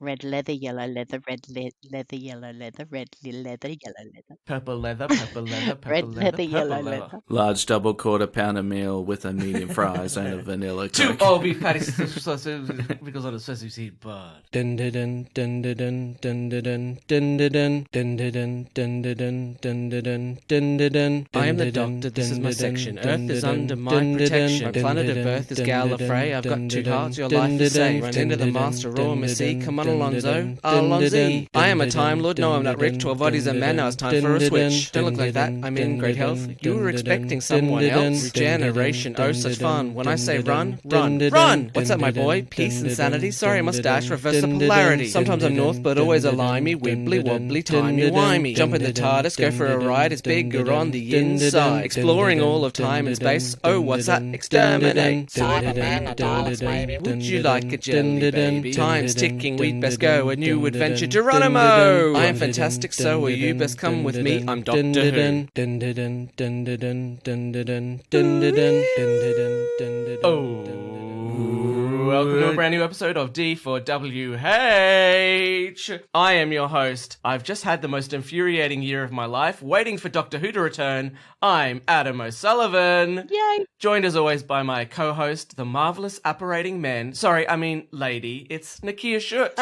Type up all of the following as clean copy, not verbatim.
Red leather, yellow leather, leather, yellow leather, leather, yellow leather. Purple leather, purple leather, purple Red leather, leather, purple yellow leather. leather. Large double quarter-pounder meal with a medium fries and a vanilla Two Coke. all beef patties because on a sesame seed bud. Dun dun dun dun dun dun dun dun dun dun dun dun dun dun dun dun. I am the Doctor. This is my section. Earth is under my protection. My planet of birth is Gallifrey. I've got 2 hearts. Your life is safe. Run into the Master Raw Missy. Come on, Alonzo. Alonzi. I am a Time Lord. No, I'm not rich. 12 bodies a man. Now it's time for a switch. Don't look like that. I'm in great health. You were expecting someone else. Regeneration. Oh, such fun. When I say run, run, run. What's up, my boy? Peace and sanity. Sorry, mustache. Reverse the polarity. Sometimes I'm north, but always a limey. Wibbly wobbly, timey-wimey. Jump in the TARDIS, go for a ride. It's bigger on the inside. Exploring all of time and space. Oh, what's that? Exterminate. Cyberman, a TARDIS, baby. Would you like a jelly, baby? Time's ticking. We'd best go. A new adventure, Geronimo. I am fantastic, so are you. Best come with me. I'm Doctor Who. Welcome to a brand new episode of D4WH. I am your host. I've just had the most infuriating year of my life, waiting for Doctor Who to return. I'm Adam O'Sullivan. Yay! Joined as always by my co-host, the marvellous apparating man. Lady. It's Nicchia Schutt.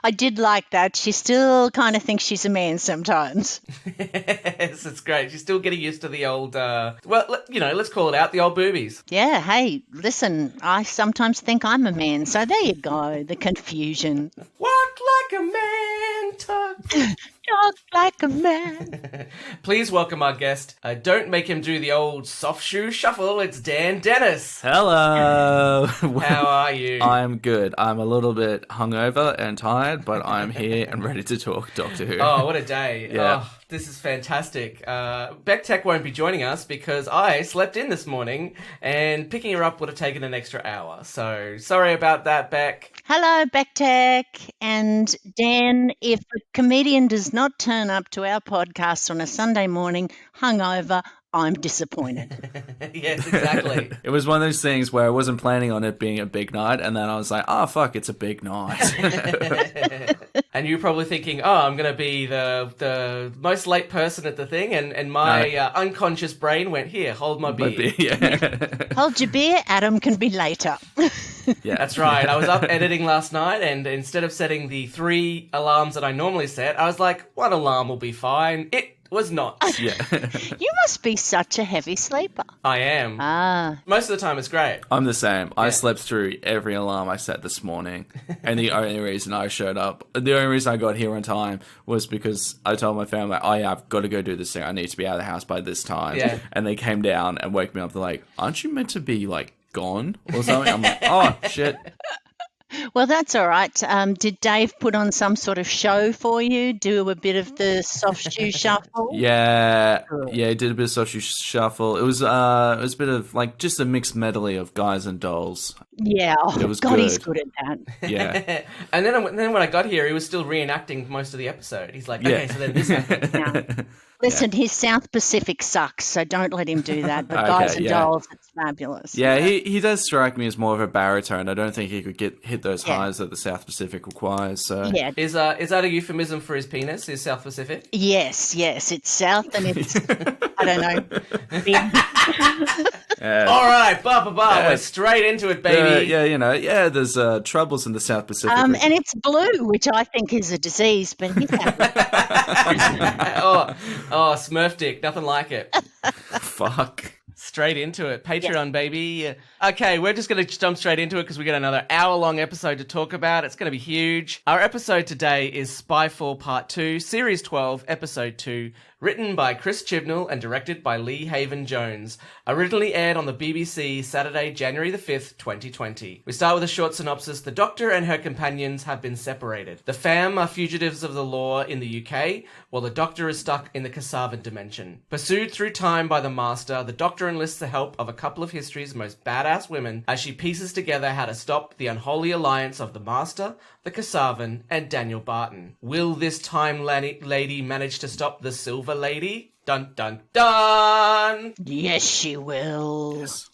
I did like that. She still kind of thinks she's a man sometimes. Yes, it's great. She's still getting used to the old, let's call it out, the old boobies. Yeah, hey, listen, I sometimes think I'm a man, so there you go, the confusion. Walk like a man, talk. Talk like a man. Please welcome our guest. Don't make him do the old soft shoe shuffle. It's Dan Dennis. Hello. How are you? I'm good. I'm a little bit hungover and tired, but I'm here and ready to talk Doctor Who. Oh, what a day. Yeah. Oh, this is fantastic. Beck Tech won't be joining us because I slept in this morning and picking her up would have taken an extra hour. So sorry about that, Beck. Hello, Backtech. And Dan, if a comedian does not turn up to our podcast on a Sunday morning hungover, I'm disappointed. Yes, exactly. It was one of those things where I wasn't planning on it being a big night, and then I was like, oh, fuck, it's a big night. And you're probably thinking, oh, I'm going to be the most late person at the thing, and my unconscious brain went, here, hold my beer. Yeah. Hold your beer, Adam can be later. Yeah. That's right. I was up editing last night, and instead of setting the 3 alarms that I normally set, I was like, 1 alarm will be fine. It was not. Yeah. You must be such a heavy sleeper. I am. Ah. Most of the time, it's great. I'm the same. I slept through every alarm I set this morning, and the only reason I showed up, the only reason I got here on time was because I told my family, oh yeah, I've got to go do this thing. I need to be out of the house by this time. Yeah. And they came down and woke me up. They're like, aren't you meant to be like gone or something? I'm like, oh shit. Well, that's all right. Did Dave put on some sort of show for you? Do a bit of the soft shoe shuffle? Yeah, he did a bit of social shuffle. It was a bit of like just a mixed medley of guys and dolls. Yeah. Oh, It was God, he's good. good at that. Yeah. And then when I got here, he was still reenacting most of the episode. He's like, okay, so then this happened. Yeah. Listen, his South Pacific sucks, so don't let him do that. But Okay, Guys and yeah. Dolls, it's fabulous. Yeah, he does strike me as more of a baritone. I don't think he could hit those highs that the South Pacific requires. So Yeah. Is that a euphemism for his penis, his South Pacific? Yes, it's South and it's, I don't know, big. All right, we're straight into it, baby. There's troubles in the South Pacific. And it's blue, which I think is a disease, but he's happy. Oh, Smurf dick, nothing like it. Fuck. Straight into it. Patreon, baby. Okay, we're just going to jump straight into it because we got another hour-long episode to talk about. It's going to be huge. Our episode today is Spyfall Part 2, Series 12, Episode 2, written by Chris Chibnall and directed by Lee Haven-Jones. Originally aired on the BBC Saturday, January the 5th, 2020. We start with a short synopsis. The Doctor and her companions have been separated. The fam are fugitives of the law in the UK, while the Doctor is stuck in the Casavan dimension. Pursued through time by the Master, the Doctor enlists the help of a couple of history's most badass women as she pieces together how to stop the unholy alliance of the Master, the Casavan, and Daniel Barton. Will this time lady manage to stop the Silver Lady? Dun dun dun! Yes, she will. Yes.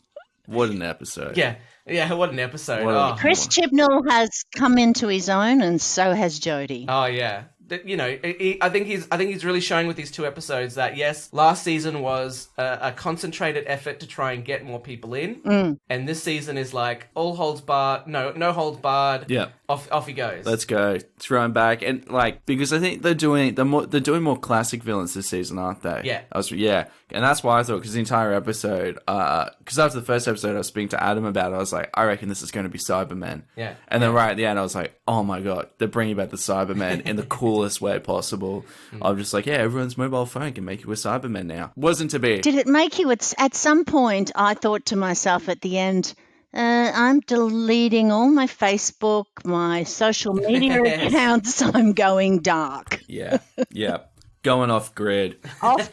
What an episode. Yeah. Yeah, what an episode. What a- Oh. Chris Chibnall has come into his own, and so has Jodie. Oh yeah, you know, I think he's really showing with these 2 episodes that yes, last season was a concentrated effort to try and get more people in, and this season is like all holds barred, no holds barred. Yeah. Off he goes. Let's go. Throw him back. And like, because I think they're doing more classic villains this season, aren't they? Yeah. And that's why I thought, because the entire episode, because after the first episode I was speaking to Adam about it, I was like, I reckon this is going to be Cybermen. Yeah. And then right at the end I was like, oh my god, they're bringing back the Cybermen in the coolest way possible. I'm just like, yeah, everyone's mobile phone can make you a Cyberman now. Wasn't to be. Did it make you, at some point, I thought to myself at the end, I'm deleting all my Facebook, my social media accounts. I'm going dark. Yeah. Going off grid. Off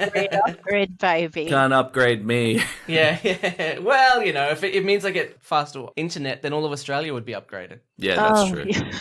grid, baby. Can't upgrade me. Yeah. Well, you know, if it means I get faster internet, then all of Australia would be upgraded. Yeah, that's true. Yeah.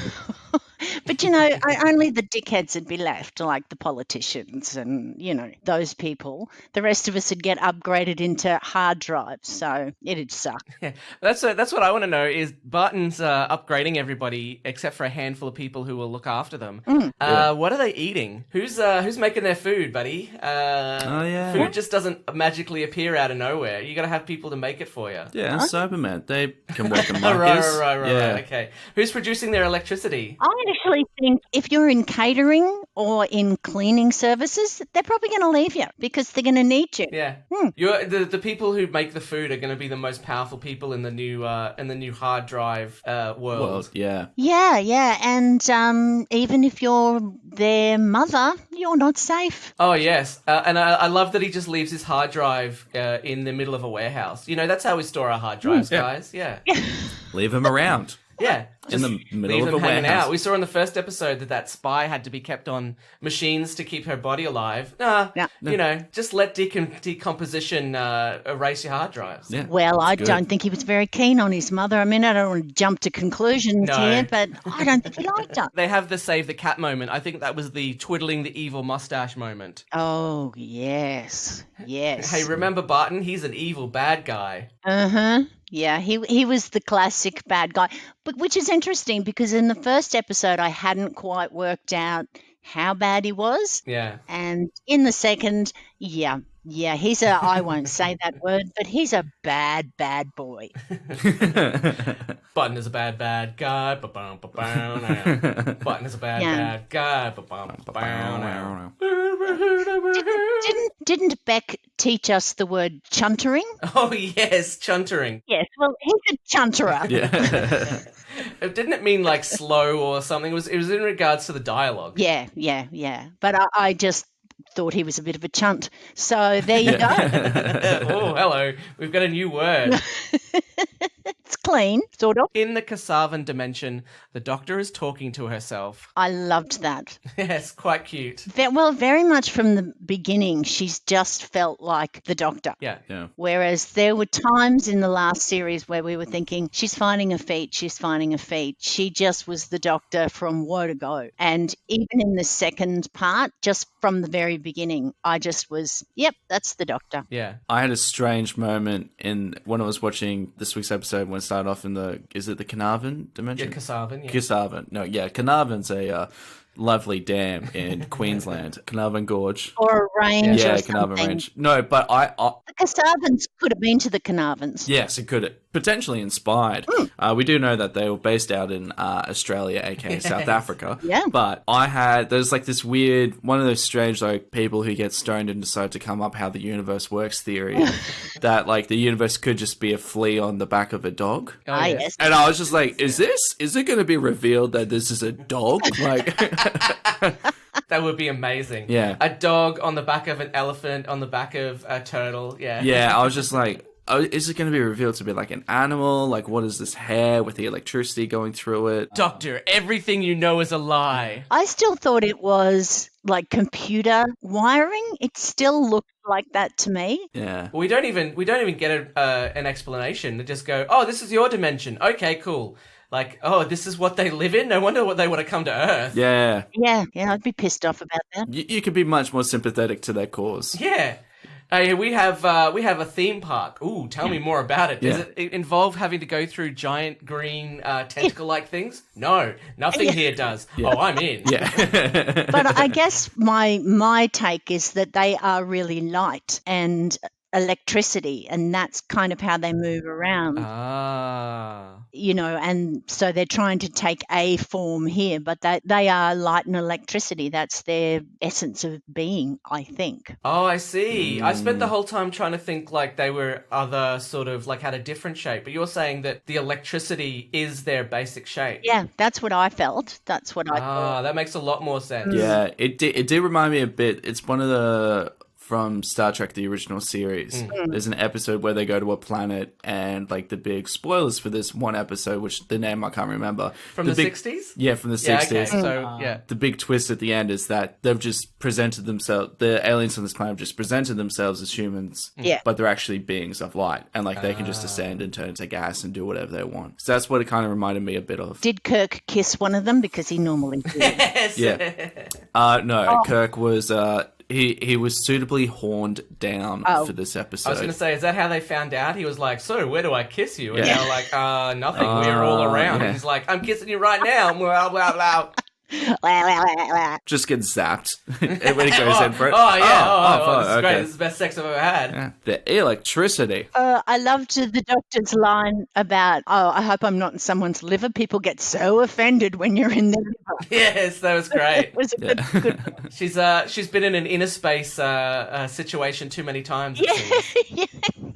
But, you know, only the dickheads would be left, like the politicians and, you know, those people. The rest of us would get upgraded into hard drives, so it'd suck. Yeah, that's what I want to know is Barton's upgrading everybody except for a handful of people who will look after them. What are they eating? Who's making their food, buddy? Food just doesn't magically appear out of nowhere. You got to have people to make it for you. Yeah, and Cybermen, they can work in markets. Right. Okay. Who's producing their electricity? I actually think if you're in catering or in cleaning services, they're probably going to leave you because they're going to need you. Yeah. You're the people who make the food are going to be the most powerful people in the new hard drive world. Yeah. Yeah, and even if you're their mother, you're not safe. Oh yes, and I love that he just leaves his hard drive in the middle of a warehouse. You know, that's how we store our hard drives, guys. Yeah. Leave him around. Yeah, In the middle leave of a him hanging warehouse. out. We saw in the first episode that spy had to be kept on machines to keep her body alive. You know, just let decomposition erase your hard drives. Yeah, Well, I good. don't think he was very keen on his mother. I mean, I don't want to jump to conclusions No. here, but I don't think he liked her. They have the save the cat moment. I think that was the twiddling the evil mustache moment. Oh, yes. Hey, remember Barton? He's an evil bad guy. Uh-huh. Yeah, he was the classic bad guy. But which is interesting because in the first episode I hadn't quite worked out how bad he was. Yeah. And in the second, yeah, he's I won't say that word, but he's a bad boy. Button is a bad guy. Ba-bum, ba-bum. Button is a bad guy. Ba-bum, ba-bum. Didn't Beck teach us the word chuntering? Oh yes, chuntering. Yes, well, he's a chunterer. Yeah. Didn't it mean like slow or something? It was in regards to the dialogue. Yeah. But I just thought he was a bit of a chunt. So there you go. Oh, hello. We've got a new word. It's clean, sort of. In the Casavan dimension, the Doctor is talking to herself. I loved that. Yes, quite cute. Well, very much from the beginning, she's just felt like the Doctor. Yeah. Whereas there were times in the last series where we were thinking, she's finding a feat. She just was the Doctor from woe to go. And even in the second part, just from the very beginning, I just was, yep, that's the Doctor. Yeah. I had a strange moment when I was watching this week's episode when it started off in is it the Carnarvon dimension? Yeah, Casavan. Yeah. Casavan. No, yeah, Carnarvon's a lovely dam in Queensland. Carnarvon Gorge. Or a range Yeah, or Carnarvon something. Range. No, but The Cassavans could have been to the Carnarvons. yes, it could have potentially inspired. We do know that they were based out in Australia, aka South Africa. Yeah. But there's like this weird, one of those strange like people who get stoned and decide to come up how the universe works theory that like the universe could just be a flea on the back of a dog. Oh, Yes. And I was just like, is it going to be revealed that this is a dog? Like, That would be amazing. Yeah. A dog on the back of an elephant, on the back of a turtle. Yeah. yeah, I was just like, oh, is it going to be revealed to be like an animal? Like, what is this hair with the electricity going through it? Doctor, everything you know is a lie. I still thought it was like computer wiring. It still looked like that to me. Yeah. We don't even get an explanation. They just go, "Oh, this is your dimension. Okay, cool." Like, "Oh, this is what they live in. No wonder what they want to come to Earth." Yeah. Yeah, I'd be pissed off about that. You could be much more sympathetic to their cause. Yeah. Hey, we have a theme park. Ooh, tell me more about it. Yeah. Does it involve having to go through giant green tentacle-like things? No, nothing here does. Oh, I'm in. Yeah. But I guess my take is that they are really light and electricity, and that's kind of how they move around. Ah. And so they're trying to take a form here, but they are light and electricity. That's their essence of being, I think. Oh, I see. I spent the whole time trying to think like they were other sort of like had a different shape, but you're saying that the electricity is their basic shape. Yeah, that's what I felt. That's what I thought. That makes a lot more sense. Yeah, it did remind me a bit. It's one of the from Star Trek, the original series. There's an episode where they go to a planet and like the big spoilers for this one episode, which the name I can't remember. From the 60s? Yeah, from the Yeah, 60s. okay. So, yeah. The big twist at the end is that they've just presented themselves, the aliens on this planet have just presented themselves as humans, but they're actually beings of light. And like they can just ascend and turn into gas and do whatever they want. So that's what it kind of reminded me a bit of. Did Kirk kiss one of them? Because he normally did. Yes. Yeah. No, Kirk was... He was suitably horned down for this episode. I was going to say, is that how they found out? He was like, so where do I kiss you? And Yeah. they were like, nothing. We're all around. Yeah. And he's like, I'm kissing you right now. Blah, blah, blah. Just gets zapped when he goes in for it. Oh, yeah. fuck, This is okay. great. This is the best sex I've ever had. Yeah. The electricity. I loved the doctor's line about, I hope I'm not in someone's liver. People get so offended when you're in their liver. Yes, that was great. It was a good She's been in an inner space situation too many times. It seems.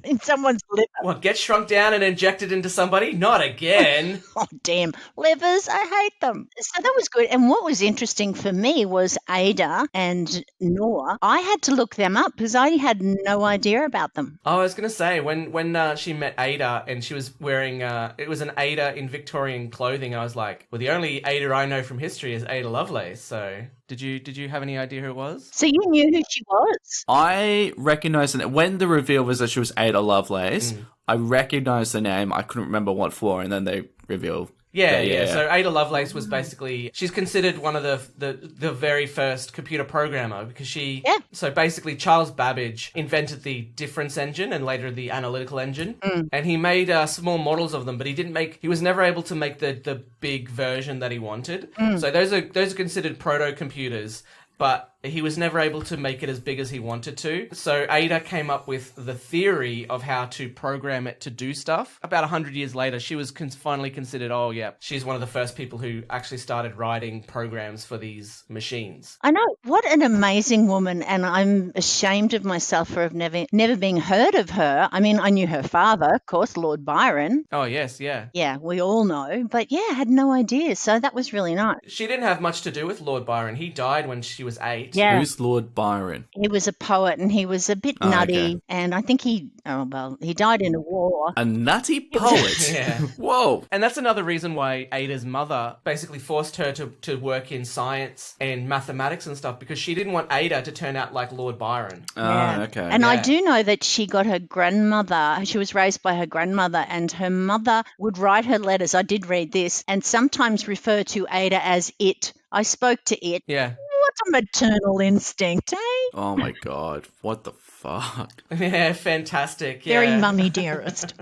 in someone's liver. What, get shrunk down and injected into somebody? Not again. Oh, damn. Livers, I hate them. So that was good. And what was interesting for me was Ada and Noah. I had to look them up because I had no idea about them. Oh, I was going to say, when she met Ada and she was wearing, it was an Ada in Victorian clothing, I was like, well, the only Ada I know from history is Ada Lovelace. So did you have any idea who it was? So you knew who she was? I recognized that when the reveal was that she was Ada Lovelace, I recognized the name. I couldn't remember what for, and then they reveal. Yeah. So Ada Lovelace was basically, she's considered one of the very first computer programmer because she, so basically Charles Babbage invented the difference engine and later the analytical engine. And he made small models of them, but he was never able to make the big version that he wanted. So those are considered proto-computers, but he was never able to make it as big as he wanted to. So Ada came up with the theory of how to program it to do stuff. About 100 years later, she was finally considered, she's one of the first people who actually started writing programs for these machines. I know. What an amazing woman. And I'm ashamed of myself for never being heard of her. I mean, I knew her father, of course, Lord Byron. Oh, yes, yeah. Yeah, we all know. But yeah, I had no idea. So that was really nice. She didn't have much to do with Lord Byron. He died when she was 8. Yeah. Who's Lord Byron? He was a poet and he was a bit nutty. Okay. And I think he died in a war. A nutty poet? Yeah. Whoa. And that's another reason why Ada's mother basically forced her to work in science and mathematics and stuff because she didn't want Ada to turn out like Lord Byron. Yeah. Okay. And I do know that she got her grandmother, she was raised by her grandmother, and her mother would write her letters. I did read this, and sometimes refer to Ada as it. I spoke to it. Yeah. What a maternal instinct, eh? Oh my god. What the fuck? Yeah, fantastic. Yeah. Very mummy dearest.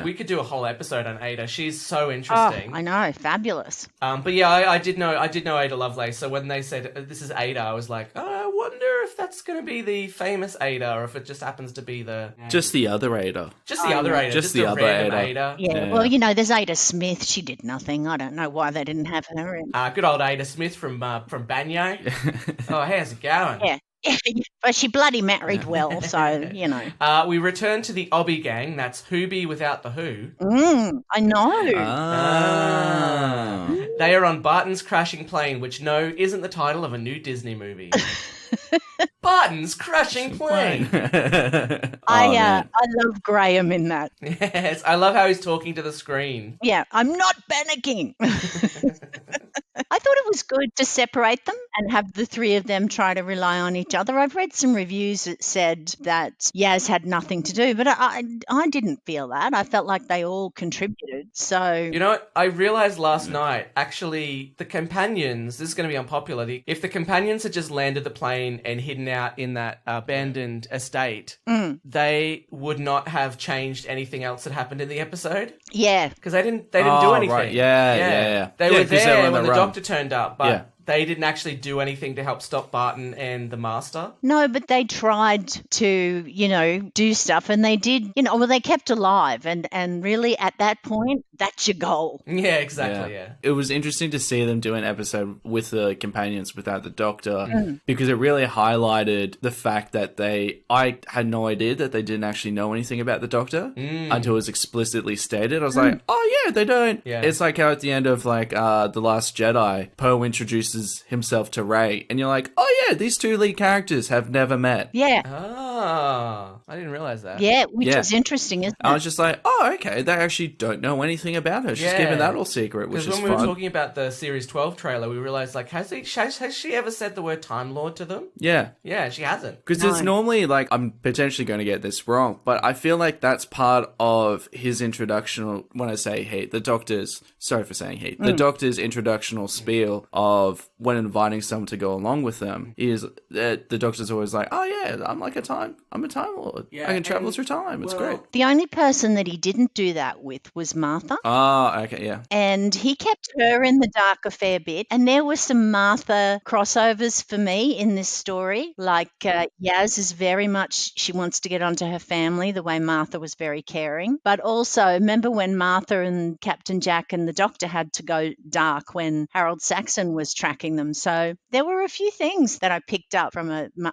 We could do a whole episode on Ada. She's so interesting. I know, fabulous. But yeah, I did know Ada Lovelace. So when they said this is Ada, I was like, I wonder if that's going to be the famous Ada or if it just happens to be Just the other Ada. Just the other Ada. Just the the other random Ada. Yeah, well, there's Ada Smith. She did nothing. I don't know why they didn't have her in. Good old Ada Smith from Banyo. Oh, how's it going? Yeah. But she bloody married well, so, We return to the Obby gang. That's Hoobie without the Who. I know. They are on Barton's Crashing Plane, which isn't the title of a new Disney movie. Barton's Crashing Plane. I love Graham in that. Yes, I love how he's talking to the screen. Yeah, I'm not panicking. I thought it was good to separate them and have the three of them try to rely on each other. I've read some reviews that said that Yaz had nothing to do, but I didn't feel that. I felt like they all contributed. So You know what? I realized last night, actually, the companions, this is going to be unpopular, if the companions had just landed the plane and hidden out in that abandoned estate, they would not have changed anything else that happened in the episode. yeah. Because they didn't do anything. Right. Yeah. They Yeah, were 'cause they there were on when the the run. doctor turned up, but Yeah. they didn't actually do anything to help stop Barton and the Master. No, but they tried to, do stuff, and they did, well, they kept alive, and really at that point, that's your goal. Yeah, exactly, yeah. It was interesting to see them do an episode with the companions without the Doctor because it really highlighted the fact that I had no idea that they didn't actually know anything about the Doctor until it was explicitly stated. I was like, oh yeah, they don't. Yeah. It's like how at the end of The Last Jedi, Poe introduces himself to Rey, and you're like, oh yeah, these two lead characters have never met. Yeah. Ah, I didn't realize that. Yeah, which is interesting, isn't it? I was just like, oh, okay, they actually don't know anything about her. She's Yeah. keeping that all secret, which Because is when we fun. were talking about the Series 12 trailer, we realized, has she ever said the word Time Lord to them? Yeah. Yeah, she hasn't. Because it's normally I'm potentially going to get this wrong, but I feel like that's part of his introductional, when I say he, the Doctor's, sorry for saying he, the Doctor's introductional spiel of when inviting someone to go along with them is that the Doctor's always like, oh yeah, I'm a Time Lord. Yeah, I can travel and- through time. It's great. The only person that he didn't do that with was Martha. Oh, okay, yeah. And he kept her in the dark a fair bit. And there were some Martha crossovers for me in this story. Like Yaz is very much, she wants to get onto her family the way Martha was very caring. But also, remember when Martha and Captain Jack and the Doctor had to go dark when Harold Saxon was tracking them. So there were a few things that I picked up from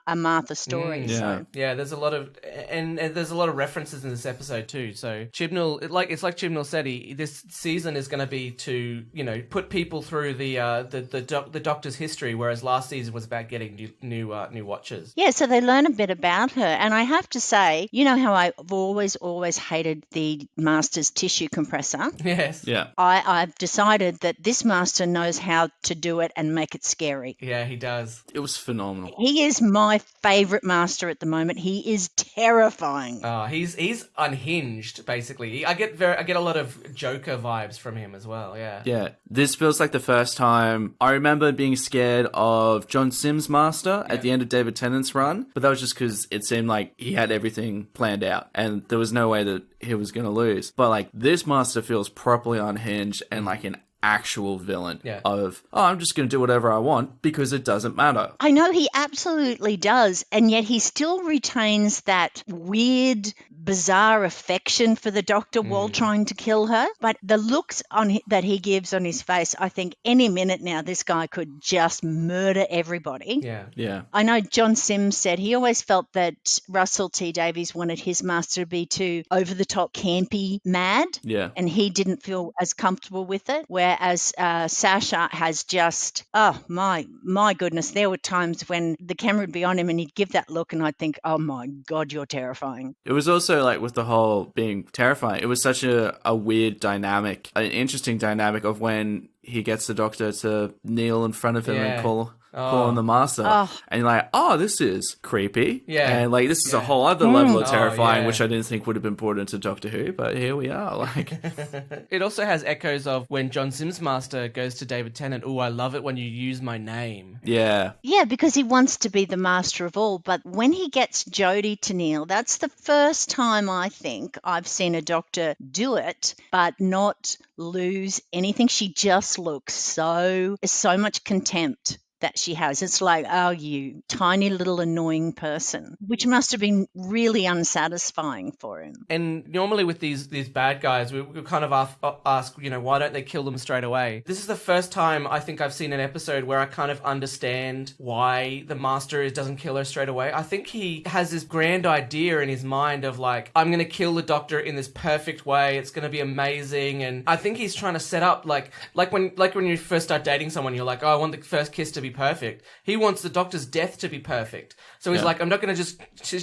a Martha story. Yeah. So. Yeah, there's a lot of and there's a lot of references in this episode too. So Chibnall, it's like Chibnall said, this season is going to be to put people through the Doctor's history, whereas last season was about getting new watchers. Yeah, so they learn a bit about her. And I have to say, you know how I've always hated the Master's tissue compressor? Yes. Yeah. I've decided that this Master knows how to do it and make it scary. Yeah, he does. It was phenomenal. He is my favourite Master at the moment. He is terrifying. He's unhinged, basically. I get a lot of Joker vibes from him as well. Yeah. Yeah, this feels like the first time I remember being scared of John Sims' Master at the end of David Tennant's run, but that was just because it seemed like he had everything planned out and there was no way that he was going to lose. But this Master feels properly unhinged and like an actual villain of, I'm just going to do whatever I want because it doesn't matter. I know he absolutely does, and yet he still retains that weird, bizarre affection for the Doctor while trying to kill her. But the looks that he gives on his face, I think any minute now this guy could just murder everybody. Yeah. Yeah. I know John Sims said he always felt that Russell T Davies wanted his Master to be too over-the-top campy mad. Yeah. And he didn't feel as comfortable with it, whereas Sasha has just, oh my goodness, there were times when the camera would be on him and he'd give that look and I'd think, oh my God, you're terrifying. It was also with the whole being terrifying, it was such a weird dynamic, an interesting dynamic of when he gets the Doctor to kneel in front of him and call on the Master. And you're like, oh, this is creepy. Yeah. And this is a whole other level of terrifying, yeah. which I didn't think would have been brought into Doctor Who, but here we are. It also has echoes of when John Sims' Master goes to David Tennant, I love it when you use my name. Yeah. Yeah, because he wants to be the master of all. But when he gets Jodie to kneel, that's the first time I think I've seen a Doctor do it, but not lose anything. She just looks so much contempt that she has. It's like, oh, you tiny little annoying person, which must have been really unsatisfying for him. And normally with these bad guys, we kind of ask, why don't they kill them straight away? This is the first time I think I've seen an episode where I kind of understand why the Master doesn't kill her straight away. I think he has this grand idea in his mind of I'm going to kill the Doctor in this perfect way. It's going to be amazing. And I think he's trying to set up like when you first start dating someone, you're like, oh, I want the first kiss to be be perfect. He wants the Doctor's death to be perfect. So he's like, I'm not going to just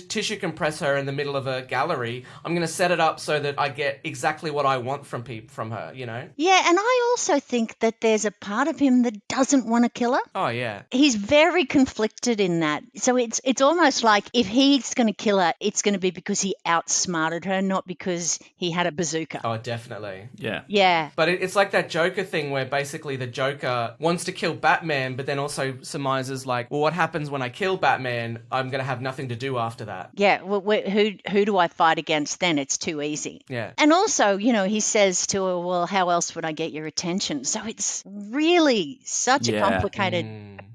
tissue compress her in the middle of a gallery. I'm going to set it up so that I get exactly what I want from her, you know? Yeah, and I also think that there's a part of him that doesn't want to kill her. Oh, yeah. He's very conflicted in that. So it's almost like if he's going to kill her, it's going to be because he outsmarted her, not because he had a bazooka. Oh, definitely. Yeah. Yeah. But it's like that Joker thing where basically the Joker wants to kill Batman, but then also surmises like, well, what happens when I kill Batman? I'm going to have nothing to do after that. Yeah, well, who do I fight against then? It's too easy. Yeah. And also, you know, he says to her, well, how else would I get your attention? So it's really such a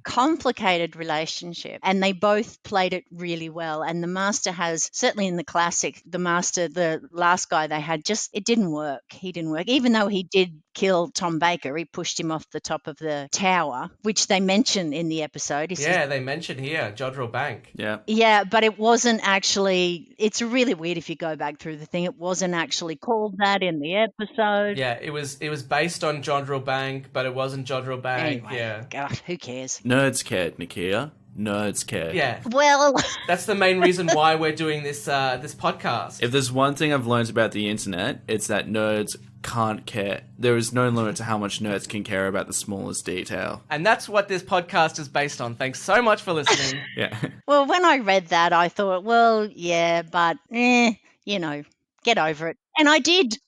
complicated relationship. And they both played it really well. And the Master has, certainly in the classic, the Master, the last guy they had, it didn't work. He didn't work. Even though he did kill Tom Baker, he pushed him off the top of the tower, which they mention in the episode. They mention here, Jodrell Bank. Yeah. Yeah, but it wasn't actually, it's really weird if you go back through the thing. It wasn't actually called that in the episode. Yeah, it was based on Jodrell Bank, but it wasn't Jodrell Bank. Anyway, yeah. God, who cares? Nerds cared, Nicchia. Nerds cared. Yeah. Well, That's the main reason why we're doing this this podcast. If there's one thing I've learned about the internet, it's that nerds can't care. There is no limit to how much nerds can care about the smallest detail. And that's what this podcast is based on. Thanks so much for listening. Yeah. well, when I read that, I thought, well, yeah, but, you know, get over it. And I did.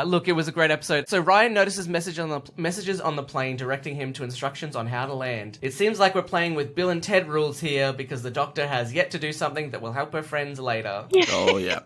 Look, it was a great episode. So Ryan notices messages on the plane directing him to instructions on how to land. It seems like we're playing with Bill and Ted rules here because the Doctor has yet to do something that will help her friends later. Oh, yeah.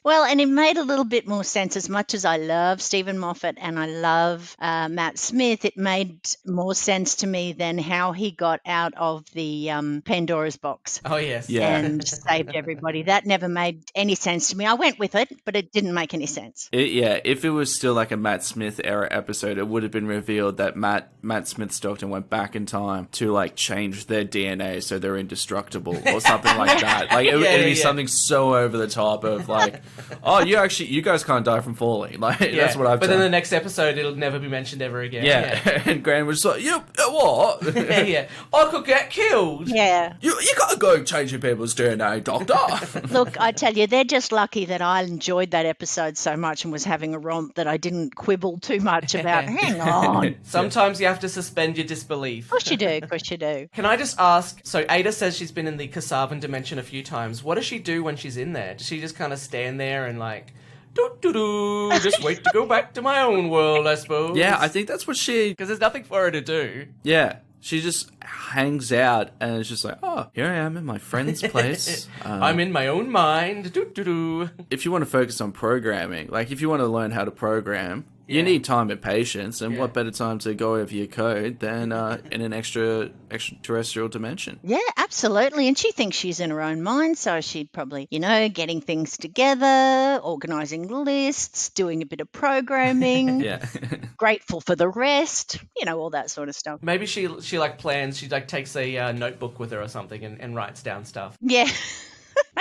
Well, and it made a little bit more sense. As much as I love Stephen Moffat and I love Matt Smith, it made more sense to me than how he got out of the Pandora's box. Oh, yes. Yeah. And saved everybody. That never made any sense to me. I went with it, but it didn't make any sense. If it was still like a Matt Smith era episode, it would have been revealed that Matt Smith's Doctor went back in time to like change their DNA so they're indestructible or something like that. Like it'd be something so over the top of like, oh, you guys can't die from falling. Like that's what I've. But then the next episode, it'll never be mentioned ever again. Yeah. And Graham was like, what? Yeah, I could get killed. Yeah. You can't go changing people's DNA, Doctor. Look, I tell you, they're just lucky that I enjoyed that episode so much and was having a romp that I didn't quibble too much about, hang on. Sometimes you have to suspend your disbelief. Of course you do, of course you do. Can I just ask, so Ada says she's been in the Kasavan dimension a few times. What does she do when she's in there? Does she just kind of stand there and like, just wait to go back to my own world, I suppose? Yeah, I think that's what she... Because there's nothing for her to do. Yeah. She just hangs out and it's just like, oh, here I am in my friend's place. I'm in my own mind. If you want to focus on programming, like if you want to learn how to program, you need time and patience, and what better time to go over your code than in an extraterrestrial dimension? Yeah, absolutely. And she thinks she's in her own mind, so she'd probably, getting things together, organising lists, doing a bit of programming. Yeah. Grateful for the rest, all that sort of stuff. Maybe she like plans, she like takes a notebook with her or something and writes down stuff. Yeah.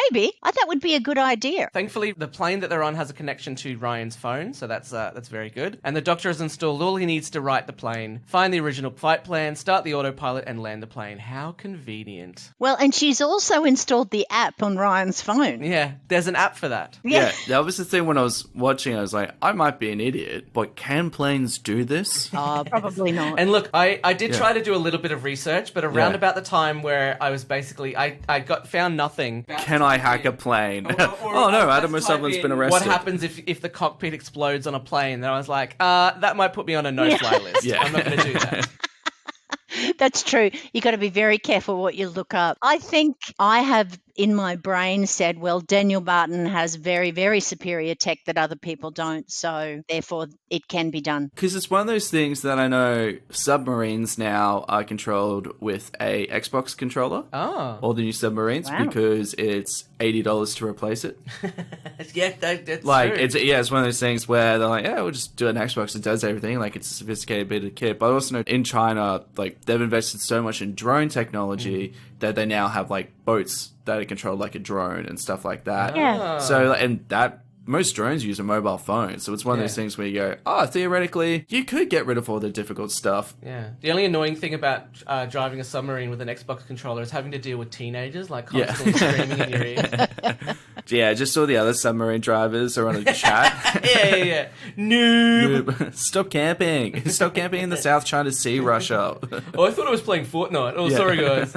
Maybe. That would be a good idea. Thankfully, the plane that they're on has a connection to Ryan's phone, so that's very good. And the Doctor has installed all he needs to write the plane, find the original flight plan, start the autopilot, and land the plane. How convenient. Well, and she's also installed the app on Ryan's phone. Yeah, there's an app for that. Yeah, that was the thing when I was watching. I was like, I might be an idiot, but can planes do this? Oh, probably not. And look, I did try to do a little bit of research, but around about the time where I was basically, I found nothing. Can I hack a plane? Oh no, Adam O'Sullivan's been arrested. What happens if the cockpit explodes on a plane? Then I was like, that might put me on a no-fly list. Yeah. I'm not going to do that. That's true. You got to be very careful what you look up. I think I have in my brain said, well, Daniel Barton has very, very superior tech that other people don't. So therefore it can be done. Because it's one of those things that I know submarines now are controlled with a Xbox controller. Oh. All the new submarines, because it's $80 to replace it. Yeah, that's like true. It's one of those things where they're like, yeah, we'll just do an Xbox that does everything. Like it's a sophisticated bit of kit. But I also know in China, like they've invested so much in drone technology that they now have like boats that are controlled like a drone and stuff like that. Yeah. So and that most drones use a mobile phone, so it's one of those things where you go, theoretically, you could get rid of all the difficult stuff. Yeah. The only annoying thing about driving a submarine with an Xbox controller is having to deal with teenagers, like constantly screaming in your ear. Yeah, just all the other submarine drivers are on a chat. Yeah. Noob. Stop camping. Stop camping in the South China Sea, Russia. Oh, I thought I was playing Fortnite. Oh, sorry, guys.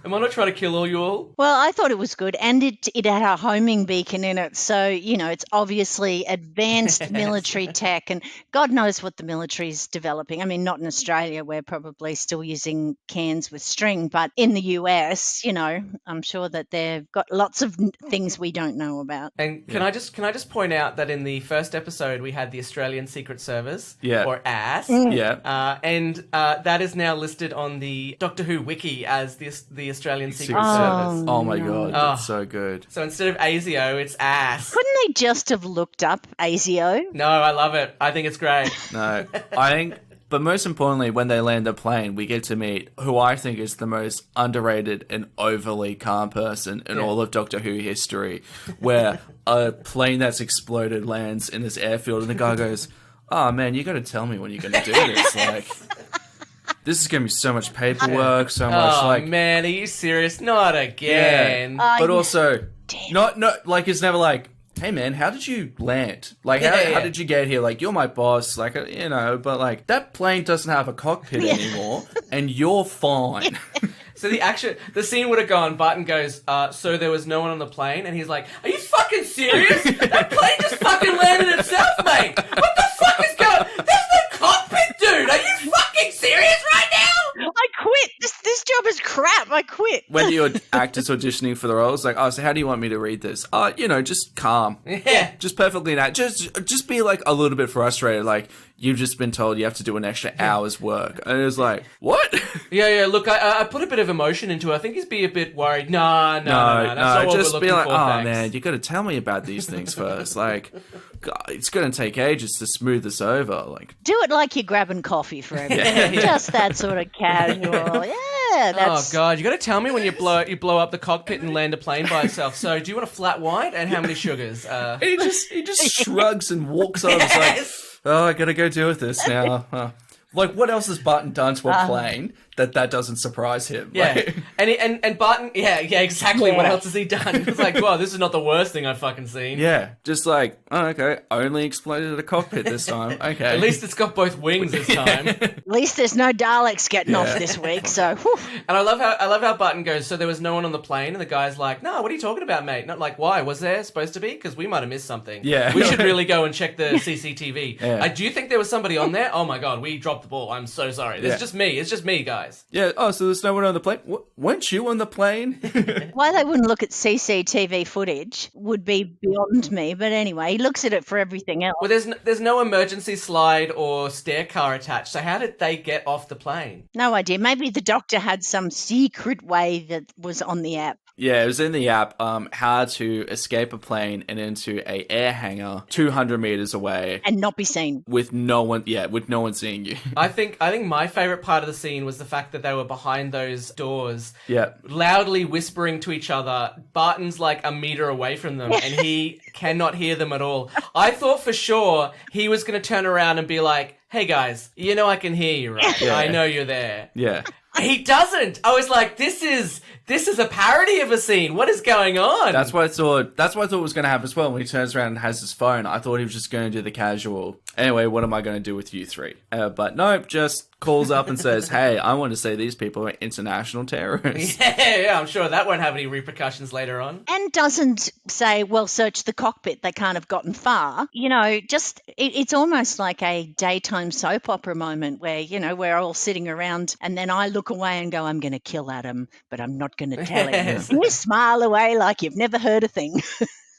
Am I not trying to kill all you all? Well, I thought it was good, and it had a homing beacon in it, so, it's obviously advanced military tech, and God knows what the military's developing. I mean, not in Australia, we're probably still using cans with string, but in the US, I'm sure that they've got lots of things we don't know about. And can I just point out that in the first episode we had the Australian Secret Service, or AS, and that is now listed on the Doctor Who wiki as the Australian Secret Service. Oh my God, that's so good. So instead of ASIO, it's AS. Couldn't they just have looked up ASIO? No, I love it. I think it's great. No, I think, but most importantly, when they land the plane, we get to meet who I think is the most underrated and overly calm person in all of Doctor Who history, where a plane that's exploded lands in this airfield and the guy goes, "Oh man, you got to tell me when you're going to do this." Like, this is going to be so much paperwork, so much Oh man, are you serious? Not again. Yeah. But also, not like it's never like, "Hey man, how did you land? Like, how did you get here? Like, you're my boss, like, but like, that plane doesn't have a cockpit anymore, and you're fine." So the scene would have gone, Barton goes, so there was no one on the plane, and he's like, "Are you fucking serious? That plane just fucking landed itself, mate! What the fuck is going? There's no cockpit, dude! Are you fucking serious right now?" I quit. This job is crap. I quit. When you're actors auditioning for the roles, like, so how do you want me to read this? Just calm. Yeah. Just perfectly just be like a little bit frustrated, like, you've just been told you have to do an extra hour's work. And it was like, what? Yeah, look, I put a bit of emotion into it. I think he's be a bit worried. No, that's not what just we're be looking like, for, "Oh thanks." man, you got to tell me about these things first." Like, God, it's going to take ages to smooth this over. Like, Do it like you're grabbing coffee for everything. Just that sort of casual. Yeah, that's... Oh god, you got to tell me when you blow up the cockpit and land a plane by itself. So, do you want a flat white and how many sugars? he just shrugs and walks over. It's like, "Oh, I got to go deal with this now." Like, what else has Barton done to a plane that doesn't surprise him? Yeah, Like, and Barton, exactly. What else has he done? It's like, wow, this is not the worst thing I've fucking seen. yeah, just like, "Oh, okay, only exploded a cockpit this time. Okay, At least it's got both wings this time. At least there's no Daleks getting off this week, so... whew. And I love how Barton goes, "So there was no one on the plane," and the guy's like, "No, what are you talking about, mate?" Not like, "Why? Was there supposed to be? Because we might have missed something. Yeah. We should really go and check the CCTV. Yeah. Do you think there was somebody on there? Oh my god, we dropped the ball. I'm so sorry. It's just me. It's just me, guys." yeah. Oh, so there's no one on the plane. Weren't you on the plane? Why they wouldn't look at CCTV footage would be beyond me, but anyway, he looks at it for everything else. Well, there's no emergency slide or stair car attached. So how did they get off the plane? No idea. Maybe the doctor had some secret way that was on the app. Yeah, it was in the app, how to escape a plane and into a air hangar 200 meters away And not be seen. with no one seeing you. I think my favorite part of the scene was the fact that they were behind those doors, Yeah. loudly whispering to each other. Barton's like a meter away from them, and he cannot hear them at all. I thought for sure he was going to turn around and be like, "Hey guys, I can hear you, right? Yeah. I know you're there." Yeah. He doesn't. I was like, this is a parody of a scene. What is going on? That's what I thought was going to happen as well. When he turns around and has his phone, I thought he was just going to do the casual, "Anyway, what am I going to do with you three?" But nope, just calls up and says, "Hey, I want to say these people are international terrorists." Yeah, I'm sure that won't have any repercussions later on. And doesn't say, well, search the cockpit. They can't have gotten far. It's almost like a daytime soap opera moment where, we're all sitting around and then I look away and go, "I'm going to kill Adam, but I'm not going to tell him." Yes. You smile away like you've never heard a thing.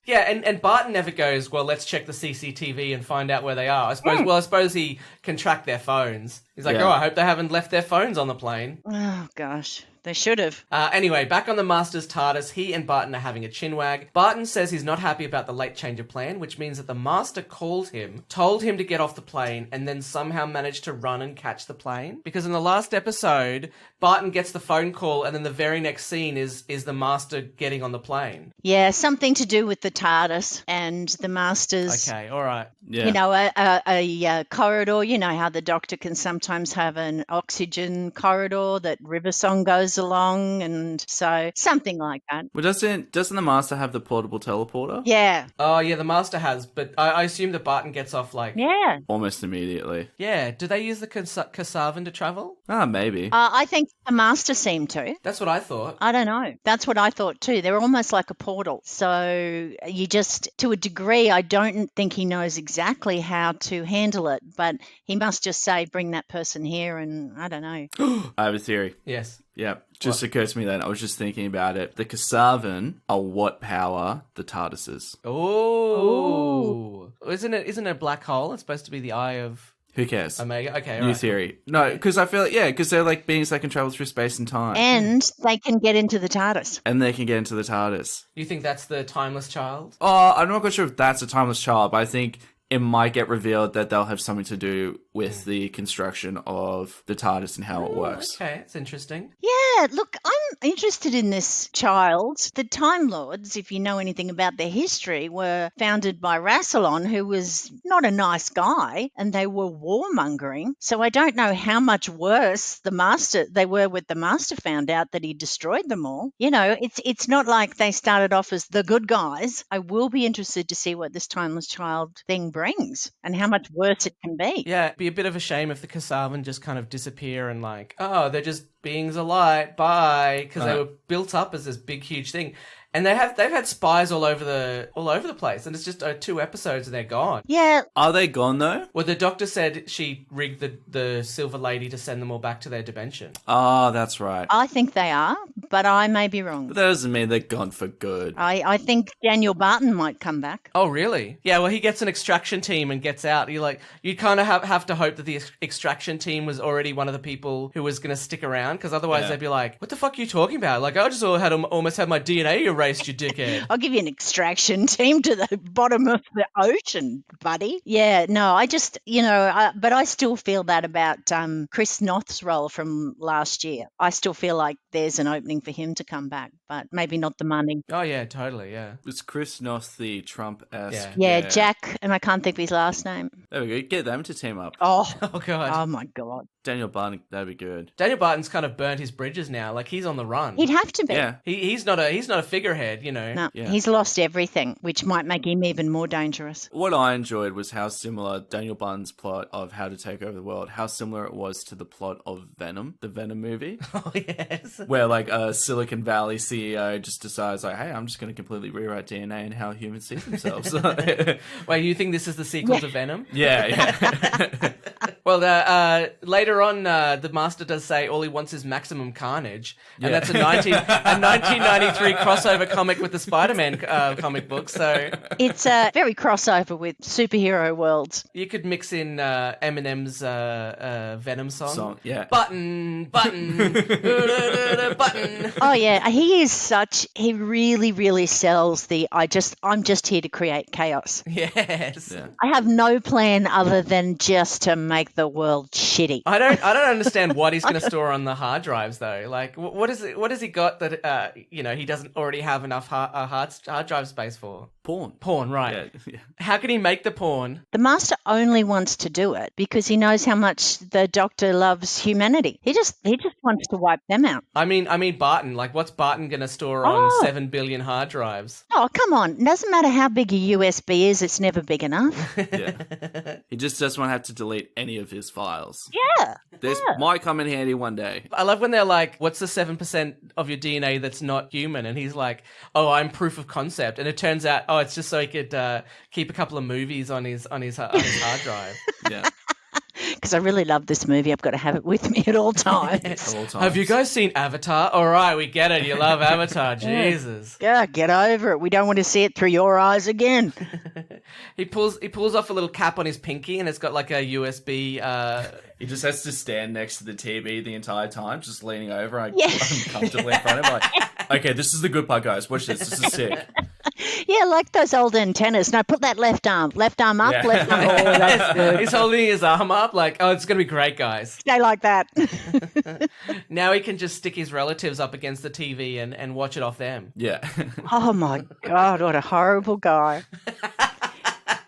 Yeah, and Barton never goes, "Well, let's check the CCTV and find out where they are." I suppose he can track their phones. He's like, Yeah. "Oh, I hope they haven't left their phones on the plane." Oh, gosh. They should have. Anyway, back on the Master's TARDIS, he and Barton are having a chinwag. Barton says he's not happy about the late change of plan, which means that the Master called him, told him to get off the plane, and then somehow managed to run and catch the plane. Because in the last episode, Barton gets the phone call, and then the very next scene is the Master getting on the plane. Yeah, something to do with the TARDIS and the Master's. Okay, all right. Yeah. You know, a corridor. You know how the Doctor can sometimes have an oxygen corridor that River Song goes along, and so something like that. Well, doesn't the Master have the portable teleporter? Yeah, Oh, yeah, the Master has, but I assume that Barton gets off, like... yeah. Almost immediately. Yeah, do they use the Kasavan to travel? Ah, maybe. I think the Master seemed to. That's what I thought. I don't know. That's what I thought too. They're almost like a portal. So you just, to a degree, I don't think he knows exactly how to handle it, but he must just say, bring that person here, and I don't know. I have a theory. Yes. Yeah, just occurred to me then. I was just thinking about it. The Kasavan are what power the TARDIS is. Oh. Isn't it a black hole? It's supposed to be the eye of Who cares? Omega. Okay, New right. theory. No, because I feel like, because they're like beings that can travel through space and time. And they can get into the TARDIS. And they can get into the TARDIS. You think that's the timeless child? Oh, I'm not quite sure if that's a timeless child, but I think it might get revealed that they'll have something to do with the construction of the TARDIS and how it works. Okay, it's interesting. Yeah, look, I'm interested in this child. The Time Lords, if you know anything about their history, were founded by Rassilon, who was not a nice guy, and they were warmongering. So I don't know how much worse they were with the Master found out that he destroyed them all. You know, it's not like they started off as the good guys. I will be interested to see what this timeless child thing brings and how much worse it can be. Yeah, it'd be a bit of a shame if the Kasavan just kind of disappear and like, oh, they're just beings of light, bye, because they were built up as this big, huge thing. And they've had spies all over the place, and it's just 2 episodes and they're gone. Yeah. Are they gone though? Well, the Doctor said she rigged the Silver Lady to send them all back to their dimension. Oh, that's right. I think they are, but I may be wrong. But that doesn't mean they're gone for good. I think Daniel Barton might come back. Oh, really? Yeah, well, he gets an extraction team and gets out. You kind of have to hope that the extraction team was already one of the people who was going to stick around, because otherwise they'd be like, what the fuck are you talking about? Like, I just almost had my DNA erased, you dickhead. I'll give you an extraction team to the bottom of the ocean, buddy. Yeah, no, I just, but I still feel that about Chris Noth's role from last year. I still feel like there's an opening for him to come back, but maybe not the money. Oh, yeah, totally, yeah. Was Chris Noth the Trump-esque? Yeah, Jack, and I can't think of his last name. There we go. Get them to team up. Oh, God. Oh, my God. Daniel Barton, that'd be good. Daniel Barton's kind of burnt his bridges now. Like, he's on the run. He'd have to be. Yeah. He's not a figurehead, No, Yeah. he's lost everything, which might make him even more dangerous. What I enjoyed was how similar Daniel Barton's plot of How to Take Over the World, how similar it was to the plot of Venom, the Venom movie. Oh, yes. Where like a Silicon Valley CEO just decides like, hey, I'm just going to completely rewrite DNA and how humans see themselves. Wait, you think this is the sequel to Venom? Yeah. Well, later on, the Master does say all he wants is maximum carnage, and that's a 1993 crossover comic with the Spider-Man comic book. So It's very crossover with superhero worlds. you could mix in Eminem's Venom song. Yeah. Button, button, button. Oh yeah, he really, really sells the I'm just here to create chaos. Yes. Yeah. I have no plan other than just to make the world shitty. I don't understand what he's going to store on the hard drives though. Like, what has he got that he doesn't already have enough hard drive space for? Porn, right? Yeah. How can he make the porn? The Master only wants to do it because he knows how much the Doctor loves humanity. He just wants to wipe them out. I mean Barton. Like, what's Barton going to store on 7 billion hard drives? Oh, come on. It doesn't matter how big a USB is, it's never big enough. Yeah. He just doesn't want to have to delete any of his files. Yeah. This might come in handy one day. I love when they're like, what's the 7% of your DNA that's not human? And he's like, oh, I'm proof of concept. And it turns out, it's just so he could keep a couple of movies on his hard drive. Yeah. Because I really love this movie. I've got to have it with me at all times. At all times. Have you guys seen Avatar? All right, we get it. You love Avatar. Jesus. Yeah, get over it. We don't want to see it through your eyes again. He pulls off a little cap on his pinky, and it's got like a USB. He just has to stand next to the TV the entire time, just leaning over. I'm Yeah. comfortably in front of him. Like, okay, this is the good part, guys. Watch this. This is sick. Yeah, like those old antennas. No, put that left arm up, Yeah. left arm. Oh, that's good. He's holding his arm up, like, oh, it's gonna be great, guys. Stay like that. Now he can just stick his relatives up against the TV and watch it off them. Yeah. Oh my God, what a horrible guy.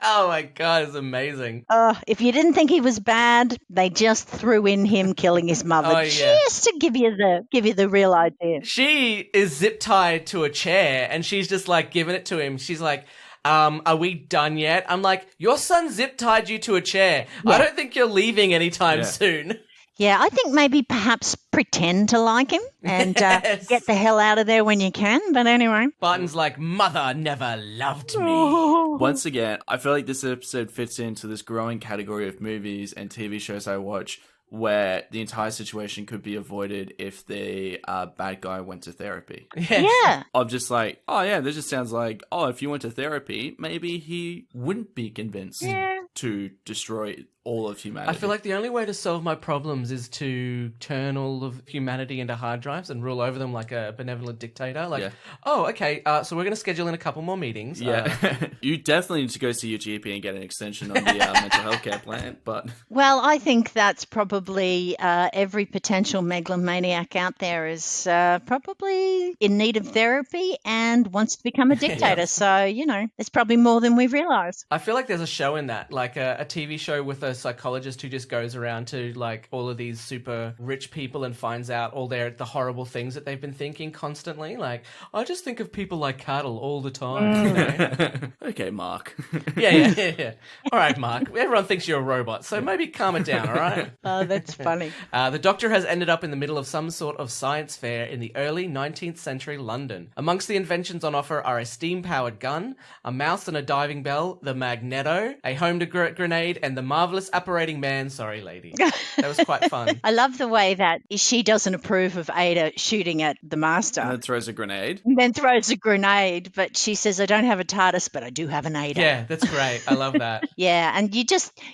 Oh my god, it's amazing. If you didn't think he was bad, they just threw in him killing his mother Oh, yeah. just to give you the real idea. She is zip tied to a chair and she's just like giving it to him. She's like, are we done yet? I'm like, your son zip tied you to a chair. Yeah. I don't think you're leaving anytime Yeah. soon. Yeah, I think maybe perhaps pretend to like him and Yes. get the hell out of there when you can. But anyway. Barton's like, mother never loved me. Once again, I feel like this episode fits into this growing category of movies and TV shows I watch where the entire situation could be avoided if the bad guy went to therapy. Yes. Yeah. Of just like, oh yeah, this just sounds like, oh, if you went to therapy, maybe he wouldn't be convinced to destroy all of humanity. I feel like the only way to solve my problems is to turn all of humanity into hard drives and rule over them like a benevolent dictator. Like, Yeah. oh, okay, so we're going to schedule in a couple more meetings. Yeah. You definitely need to go see your GP and get an extension on the mental health care plan, but Well, I think that's probably every potential megalomaniac out there is probably in need of therapy and wants to become a dictator. Yes. So, there's probably more than we realise. I feel like there's a show in that, like a TV show with a psychologist who just goes around to like all of these super rich people and finds out all the horrible things that they've been thinking constantly. Like, I just think of people like cattle all the time. You know? okay, Mark. Yeah. All right, Mark. Everyone thinks you're a robot, so maybe calm it down, all right? Oh, that's funny. The Doctor has ended up in the middle of some sort of science fair in the early 19th century London. Amongst the inventions on offer are a steam-powered gun, a mouse and a diving bell, the Magneto, a home grenade, and the marvelous apparating man. Sorry, lady. That was quite fun. I love the way that she doesn't approve of Ada shooting at the master. And then throws a grenade. And then throws a grenade, but she says, I don't have a TARDIS, but I do have an Ada. Yeah, that's great. I love that. Yeah, and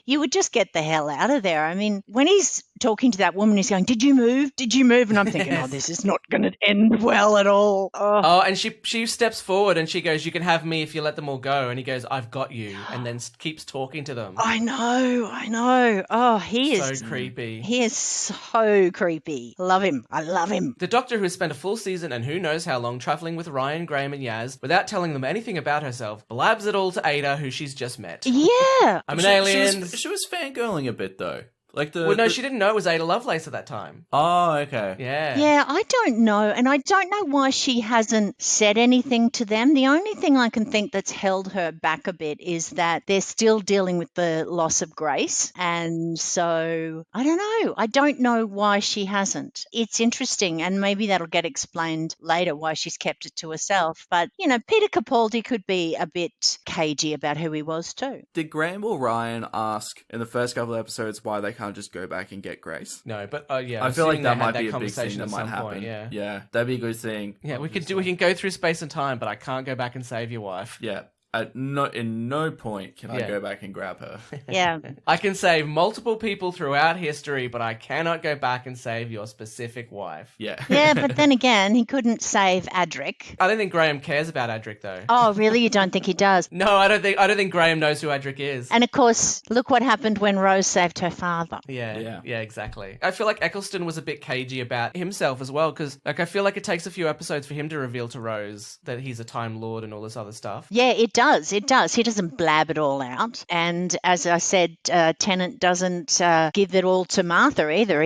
you would just get the hell out of there. I mean, when he's talking to that woman, he's going, did you move? Did you move? And I'm thinking, oh, this is not going to end well at all. Oh. Oh, and she steps forward and she goes, you can have me if you let them all go. And he goes, I've got you. And then keeps talking to them. I know. Oh, he is So creepy. He is so creepy. Love him. I love him. The Doctor, who has spent a full season and who knows how long travelling with Ryan, Graham and Yaz without telling them anything about herself, blabs it all to Ada, who she's just met. Yeah. I'm an alien. She was fangirling a bit though. Like Well, no, she didn't know it was Ada Lovelace at that time. Oh, okay. Yeah. Yeah, I don't know. And I don't know why she hasn't said anything to them. The only thing I can think that's held her back a bit is that they're still dealing with the loss of Grace. And so I don't know. I don't know why she hasn't. It's interesting. And maybe that'll get explained later why she's kept it to herself. But, Peter Capaldi could be a bit cagey about who he was too. Did Graham or Ryan ask in the first couple of episodes why they can't just go back and get Grace? No, but yeah, I feel like assuming that they had might be a big thing conversation that at might some happen. point, yeah. That'd be a good thing. Yeah, we can go through space and time, but I can't go back and save your wife. Yeah. In no point can I Yeah. go back and grab her. Yeah. I can save multiple people throughout history, but I cannot go back and save your specific wife. Yeah. Yeah, but then again, he couldn't save Adric. I don't think Graham cares about Adric though. Oh, really? You don't think he does? No, I don't think Graham knows who Adric is. And of course, look what happened when Rose saved her father. Yeah, exactly. I feel like Eccleston was a bit cagey about himself as well, because I feel like it takes a few episodes for him to reveal to Rose that he's a Time Lord and all this other stuff. Yeah, it does. He doesn't blab it all out. And as I said, Tennant doesn't give it all to Martha either.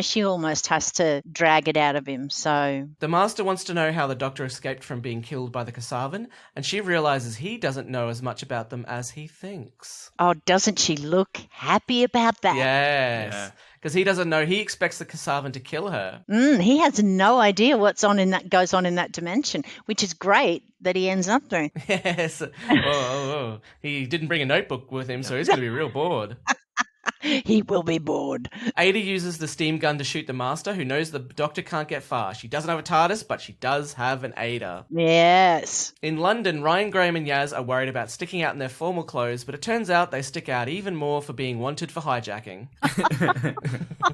She almost has to drag it out of him. So The Master wants to know how the Doctor escaped from being killed by the Kasavan, and she realizes he doesn't know as much about them as he thinks. oh, doesn't she look happy about that? Yes. Yeah. Because he doesn't know. He expects the Kasavan to kill her. He has no idea what's goes on in that dimension, which is great that he ends up doing. Yes. He didn't bring a notebook with him, so he's going to be real bored. He will be bored. Ada uses the steam gun to shoot the Master, who knows the Doctor can't get far. She doesn't have a TARDIS, but she does have an Ada. Yes. In London, Ryan, Graham and Yaz are worried about sticking out in their formal clothes, but it turns out they stick out even more for being wanted for hijacking.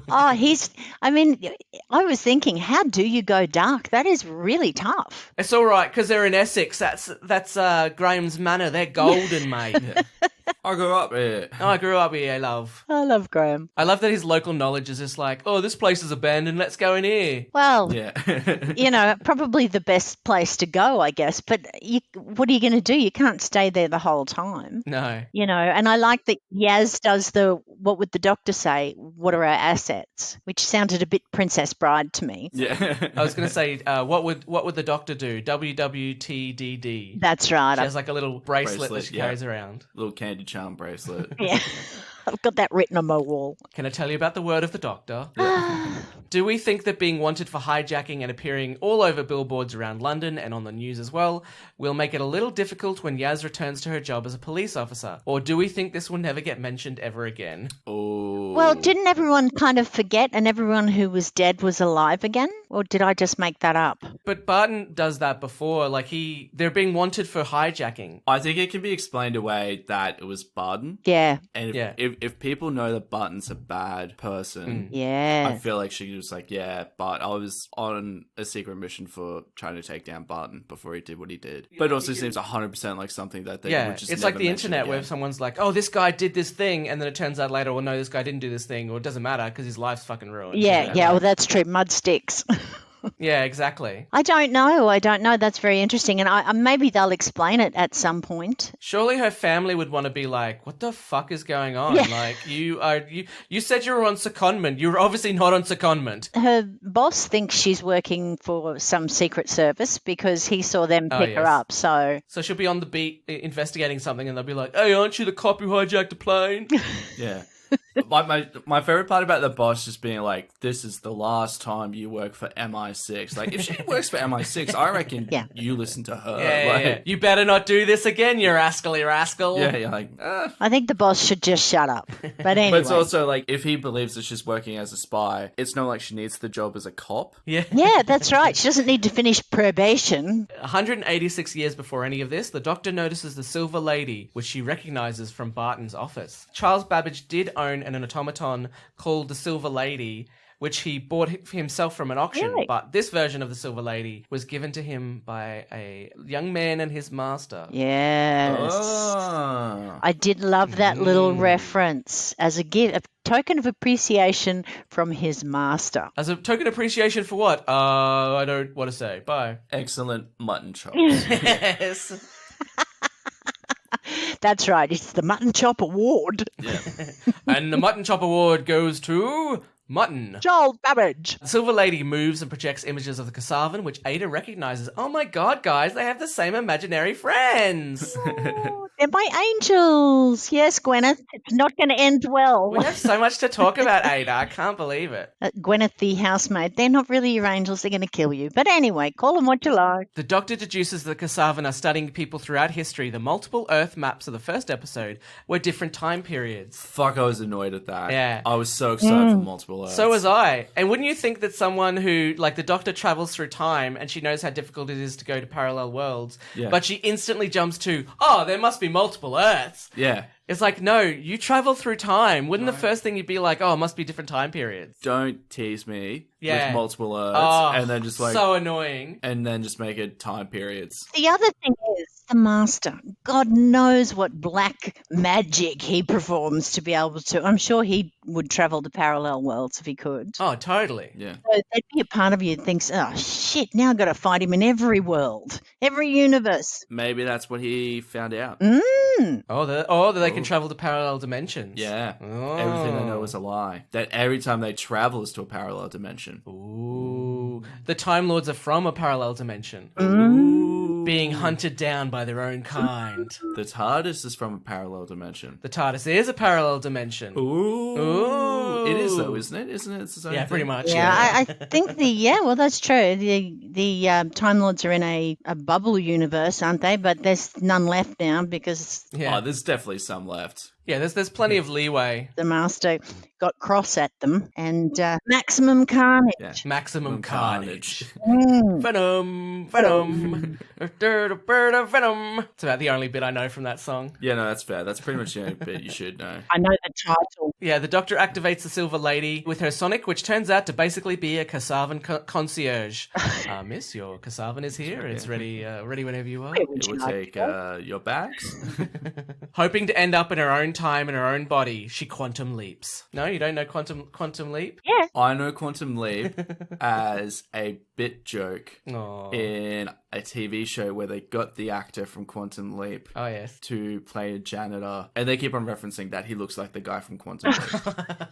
I was thinking, how do you go dark? That is really tough. It's all right, because they're in Essex. That's Graham's manor. They're golden, mate. I grew up here. Oh, I grew up here, love. I love Graham. I love that his local knowledge is just like, oh, this place is abandoned, let's go in here. Well, Yeah. probably the best place to go, I guess. But what are you going to do? You can't stay there the whole time. No. And I like that Yaz does what would the Doctor say? What are our assets? Which sounded a bit Princess Bride to me. Yeah. I was going to say, what would the Doctor do? WWTDD. That's right. She has like a little bracelet that she yeah. carries around. Little candy charm bracelet. Yeah. I've got that written on my wall. Can I tell you about the word of the Doctor? Do we think that being wanted for hijacking and appearing all over billboards around London and on the news as well will make it a little difficult when Yaz returns to her job as a police officer? Or do we think this will never get mentioned ever again? Oh. Well, didn't everyone kind of forget and everyone who was dead was alive again? Or did I just make that up? But Barton does that before. Like they're being wanted for hijacking. I think it can be explained away that it was Barton. Yeah. And if people know that Barton's a bad person, Yeah. I feel like she was like, yeah, but I was on a secret mission for trying to take down Barton before he did what he did. But it also seems 100% like something that they would just it's never like the mention internet again. where someone's like, oh, this guy did this thing, and then it turns out later, well, no, this guy didn't do this thing, or it doesn't matter because his life's fucking ruined. Yeah, well, that's true. Mud sticks. Yeah, exactly. I don't know. That's very interesting. And maybe they'll explain it at some point. Surely her family would want to be like, what the fuck is going on? Yeah. Like, you said you were on secondment. You were obviously not on secondment. Her boss thinks she's working for some secret service because he saw them pick her up. So she'll be on the beat investigating something and they'll be like, hey, aren't you the cop who hijacked a plane? Yeah. My favorite part about the boss just being like, this is the last time you work for MI6. Like, if she works for MI6, I reckon you listen to her. Yeah. You better not do this again, you rascally rascal. Yeah, you're like, I think the boss should just shut up. But anyway. But it's also like, if he believes that she's working as a spy, it's not like she needs the job as a cop. Yeah. Yeah, that's right. She doesn't need to finish probation. 186 years before any of this, the Doctor notices the Silver Lady, which she recognizes from Barton's office. Charles Babbage did own an automaton called the Silver Lady, which he bought himself from an auction. Really? But this version of the Silver Lady was given to him by a young man and his master. Yes. Oh. I did love that little reference as a gift, a token of appreciation from his master. As a token of appreciation for what? I don't want to say. Bye. Excellent mutton chops. Yes. That's right. It's the Mutton Chop Award. Yeah. And the Mutton Chop Award goes to Mutton. Charles Babbage. The Silver Lady moves and projects images of the Kasavan, which Ada recognizes. Oh my god, guys, they have the same imaginary friends. Oh, they're my angels. Yes, Gwyneth. It's not going to end well. We have so much to talk about, Ada. I can't believe it. Gwyneth, the housemaid, they're not really your angels. They're going to kill you. But anyway, call them what you like. The Doctor deduces the Kasavan are studying people throughout history. The multiple Earth maps of the first episode were different time periods. Fuck, I was annoyed at that. Yeah. I was so excited for multiple Earths. So was I. And wouldn't you think that someone who, like the Doctor travels through time and she knows how difficult it is to go to parallel worlds, but she instantly jumps to, oh, there must be multiple Earths. Yeah. It's like, no, you travel through time. Wouldn't the first thing you'd be like, oh, it must be different time periods? Don't tease me Yeah. with multiple Earths Oh, and then just like so annoying. and then just make it time periods. The other thing is the master. God knows what black magic he performs to be able to. I'm sure he would travel to parallel worlds if he could. Oh, totally. Yeah. So there'd be a part of you that thinks, oh, shit, now I've got to fight him in every world, every universe. Maybe that's what he found out. Oh, that they can travel to parallel dimensions. Yeah. Oh. Everything they know is a lie. That every time they travel is to a parallel dimension. Ooh. The Time Lords are from a parallel dimension. Ooh. Being hunted down by their own kind. The TARDIS is from a parallel dimension. The TARDIS is a parallel dimension. Ooh. Ooh. It is though, isn't it? Isn't it? It's its own Yeah, thing? pretty much. Yeah, I think well, that's true. The Time Lords are in a bubble universe, aren't they? But there's none left now because Yeah. Oh, there's definitely some left. Yeah, there's plenty of leeway. The master got cross at them and maximum carnage. Yeah. Maximum carnage. Mm. Venom, venom, venom. It's about the only bit I know from that song. Yeah, no, that's fair. That's pretty much the only bit you should know. I know the title. Yeah, the Doctor activates the Silver Lady with her sonic, which turns out to basically be a Casavan concierge. Miss, your Casavan is here. It's ready whenever you are. Where would It you will like take to go? your bags. Hoping to end up in her own time in her own body, she quantum leaps. No, you don't know quantum leap? Yeah. I know Quantum Leap as a bit joke Aw. in a TV show where they got the actor from Quantum Leap Oh, yes. to play a janitor, and they keep on referencing that he looks like the guy from Quantum Leap.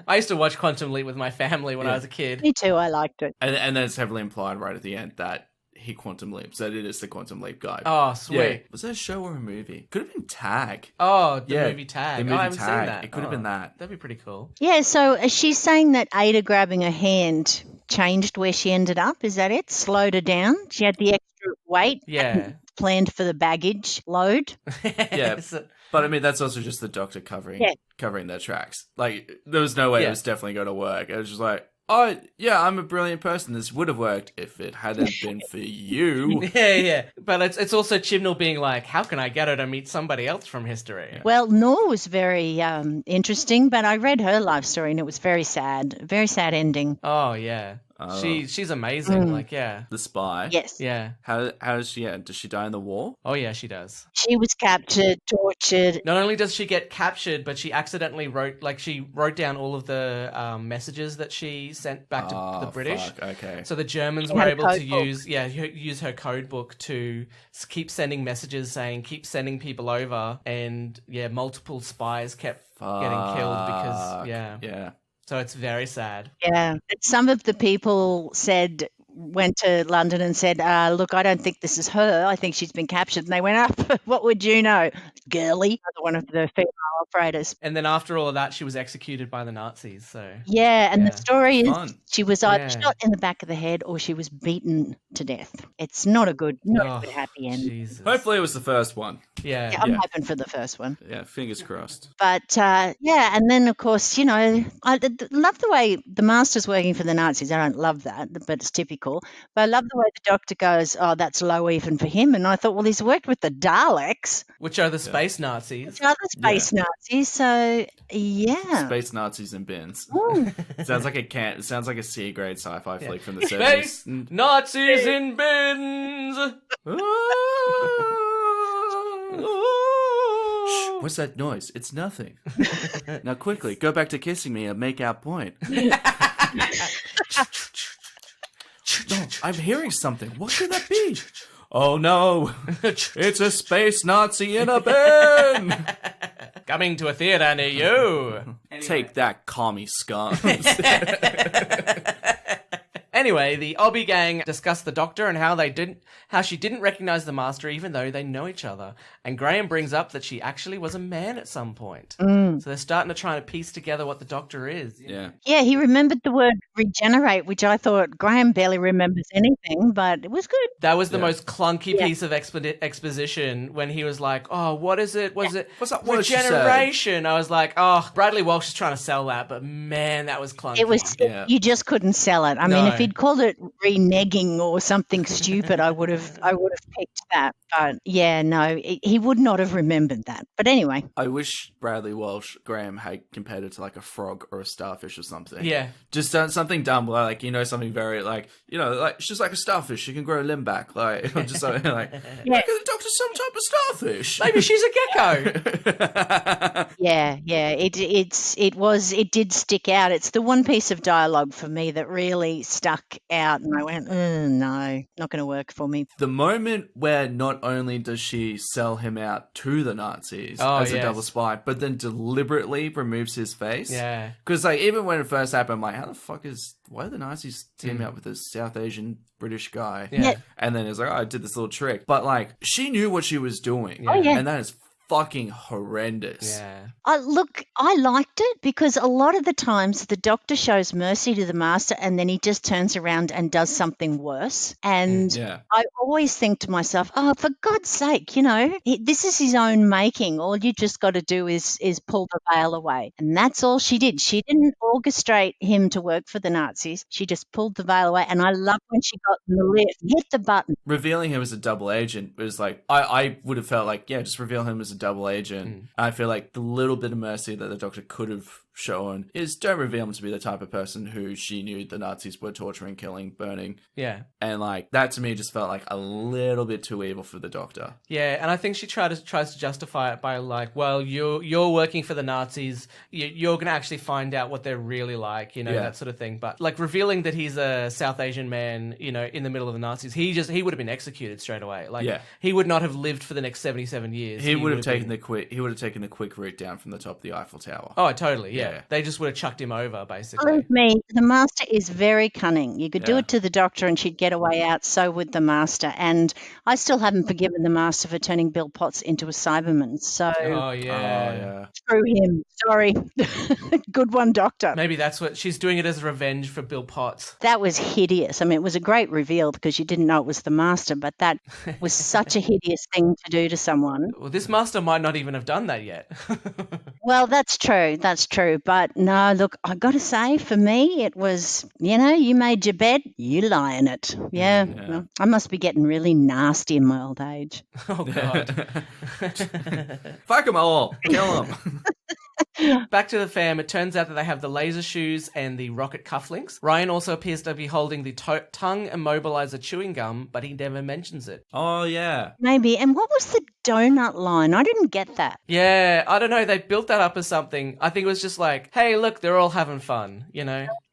I used to watch Quantum Leap with my family when I was a kid. Me too, I liked it. And then it's heavily implied right at the end that he quantum leaps, that it is the Quantum Leap guy. Oh, sweet. Yeah. Was that a show or a movie? Could have been Tag. Oh, the Yeah, movie Tag. the movie I haven't Tag. seen that. It could have been that. That'd be pretty cool. Yeah, so she's saying that Ada grabbing her hand changed where she ended up. Is that it? Slowed her down? She had the extra weight Yeah. planned for the baggage load. Yeah. So- But I mean, that's also just the Doctor covering their tracks. Like, there was no way it was definitely going to work. It was just like, oh, yeah, I'm a brilliant person. This would have worked if it hadn't been for you. yeah. But it's also Chibnall being like, how can I get her to meet somebody else from history? Well, Nor was very interesting, but I read her life story and it was very sad ending. Oh, yeah. Oh. She's amazing. Like, yeah. The spy. Yes. Yeah. How does she end? Does she die in the war? Oh, yeah, she does. She was captured, tortured. Not only does she get captured, but she accidentally wrote down all of the messages that she sent back to the British. Fuck. Okay. So the Germans She were had a able to code book. use her code book to keep sending messages saying keep sending people over, and multiple spies kept getting killed because Yeah. So it's very sad. Yeah. Some of the people went to London and said, look, I don't think this is her. I think she's been captured. And they went, what would you know? Girly, another one of the female operators. And then after all of that, she was executed by the Nazis. So Yeah, and the story is Fun. she was either shot in the back of the head or she was beaten to death. It's not a good happy end. Jesus. Hopefully it was the first one. Yeah. I'm hoping for the first one. Yeah, fingers crossed. But and then of course, I love the way the Master's working for the Nazis. I don't love that, but it's typical. But I love the way the Doctor goes, oh, that's low even for him. And I thought, well, he's worked with the Daleks, Which are the space Nazis. which are the space Nazis. So yeah. Space Nazis and bins. Ooh. Sounds like it sounds like a C grade sci-fi flick from the 70s. Space Nazis in bins. Shh, what's that noise? It's nothing. Now quickly, go back to kissing me and make our point. No, I'm hearing something. What could that be? Oh no, it's a space Nazi in a bin! Coming to a theater near you. Take that, commie scum. Anyway, the Obby gang discuss the Doctor and how she didn't recognize the Master even though they know each other. And Graham brings up that she actually was a man at some point. So they're starting to try to piece together what the Doctor is. Yeah. Yeah, he remembered the word regenerate, which I thought Graham barely remembers anything, but it was good. That was the most clunky piece of exposition when he was like, oh, what is it? Was it What's that word she said? regeneration? I was like, oh, Bradley Walsh is trying to sell that, but man, that was clunky. It was you just couldn't sell it. I mean, if he'd called it reneging or something stupid, I would have picked that. But yeah, no, he would not have remembered that. But anyway, I wish Bradley Walsh Graham had compared it to like a frog or a starfish or something. Yeah. Just done something dumb, like, something very like, like she's like a starfish. She can grow a limb back. Like, just something like, like the Doctor's some type of starfish. Maybe she's a gecko. yeah, it did stick out. It's the one piece of dialogue for me that really stuck out, and I went, no, not going to work for me. The moment where not only does she sell him out to the Nazis as a double spy, but then deliberately removes his face. Yeah. Because like even when it first happened, I'm like, why are the Nazis teaming up with this South Asian British guy? Yeah. And then it's like, I did this little trick. But like, she knew what she was doing. Oh, yeah. And that is fucking horrendous. Yeah. Look, I liked it because a lot of the times the Doctor shows mercy to the Master and then he just turns around and does something worse. And Yeah. I always think to myself, oh, for God's sake, this is his own making. All you just got to do is pull the veil away. And that's all she did. She didn't orchestrate him to work for the Nazis. She just pulled the veil away. And I love when she got in the lift, hit the button. Revealing him as a double agent was like, I would have felt like, yeah, just reveal him as a double agent. I feel like the little bit of mercy that the Doctor could have shown is don't reveal him to be the type of person who she knew the Nazis were torturing, killing, burning. Yeah. And like that to me just felt like a little bit too evil for the Doctor. Yeah, and I think she tries to justify it by like, well, you're working for the Nazis, you're gonna actually find out what they're really like, that sort of thing. But like revealing that he's a South Asian man, in the middle of the Nazis, he would have been executed straight away. Like he would not have lived for the next 77 years. He would have taken the quick route down from the top of the Eiffel Tower. Oh, totally. Yeah. They just would have chucked him over, basically. Believe me, the Master is very cunning. You could do it to the Doctor and she'd get away out. So would the Master. And I still haven't forgiven the Master for turning Bill Potts into a Cyberman. So screw him. Sorry. Good one, Doctor. Maybe that's what she's doing, it as revenge for Bill Potts. That was hideous. I mean, it was a great reveal because you didn't know it was the Master, but that was such a hideous thing to do to someone. Well, this Master might not even have done that yet. Well, that's true. That's true. But no, look, I got to say, for me, it was, you made your bed, you lie in it. Yeah. Well, I must be getting really nasty in my old age. Oh, God. Fuck them all. Kill them. Back to the fam, it turns out that they have the laser shoes and the rocket cufflinks. Ryan also appears to be holding the tongue immobilizer chewing gum, but he never mentions it. Oh, yeah. Maybe. And what was the donut line? I didn't get that. Yeah, I don't know. They built that up as something. I think it was just like, hey, look, they're all having fun,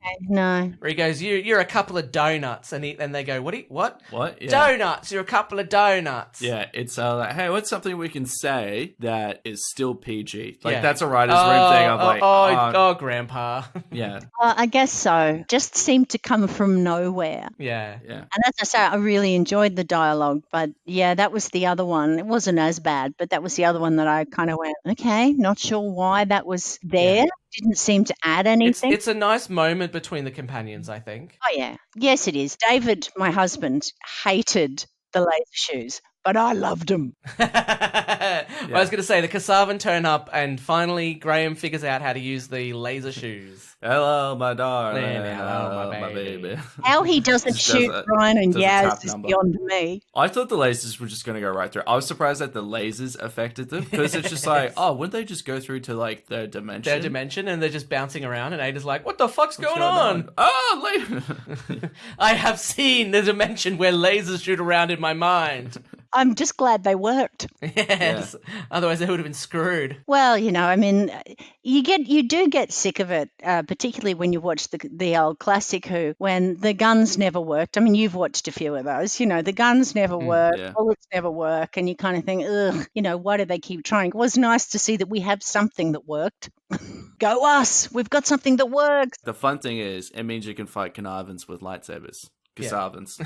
Okay, no. Where he goes, you're a couple of donuts. And they go, what? What? Yeah. Donuts. You're a couple of donuts. Yeah, it's like, hey, what's something we can say that is still PG? Like, that's a writer's room thing. I'm like, oh, Grandpa. Yeah. I guess so. Just seemed to come from nowhere. Yeah. Yeah. And as I say, I really enjoyed the dialogue. But yeah, that was the other one. It wasn't as bad, but that was the other one that I kind of went, okay, not sure why that was there. Yeah. Didn't seem to add anything. It's a nice moment between the companions, I think. Oh, yeah. Yes, it is. David, my husband, hated the laser shoes, but I loved them. I was going to say, the Kasavan turn up and finally Graham figures out how to use the laser shoes. Hello, my darling. Hello, my baby. How he doesn't shoot Ryan and Yaz is beyond me. I thought the lasers were just going to go right through. I was surprised that the lasers affected them because it's just like, wouldn't they just go through to like their dimension? Their dimension, and they're just bouncing around, and Ada's like, what the fuck's going on? Oh, laser. I have seen the dimension where lasers shoot around in my mind. I'm just glad they worked. Yes. Yeah. Otherwise, they would have been screwed. Well, I mean, you do get sick of it, particularly when you watch the old classic Who, when the guns never worked. I mean, you've watched a few of those. The guns never work, bullets never work, and you kind of think, ugh, why do they keep trying? It was nice to see that we have something that worked. Go us! We've got something that works. The fun thing is, it means you can fight Carnarvons with lightsabers. Kasavans.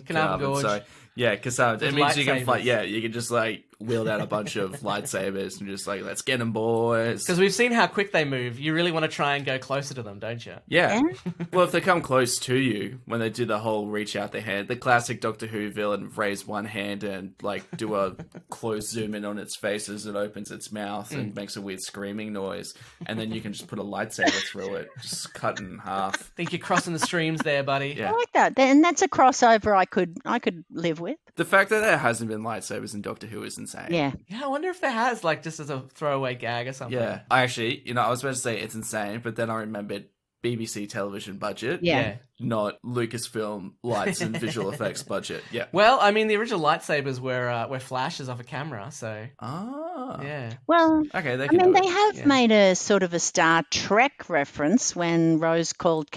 Carnarvon Gorge. Sorry. Yeah, Kasavans. It means you can fight. Yeah, you can just like wield out a bunch of lightsabers and just like, let's get them, boys. Because we've seen how quick they move. You really want to try and go closer to them, don't you? Yeah. Well, if they come close to you, when they do the whole reach out their hand, the classic Doctor Who villain raise one hand and like do a close zoom in on its face as it opens its mouth and makes a weird screaming noise, and then you can just put a lightsaber through it, just cut it in half. Think you're crossing the streams there, buddy. Yeah. I like that, and that's a crossover I could live with. The fact that there hasn't been lightsabers in Doctor Who is insane. Yeah. Yeah, I wonder if there has, like, just as a throwaway gag or something. Yeah. I actually, I was about to say it's insane, but then I remembered BBC television budget. Yeah. Not Lucasfilm lights and visual effects budget. Yeah. Well, I mean, the original lightsabers were flashes off a camera, so... Ah. Yeah. Well, okay, they have made a sort of a Star Trek reference when Rose called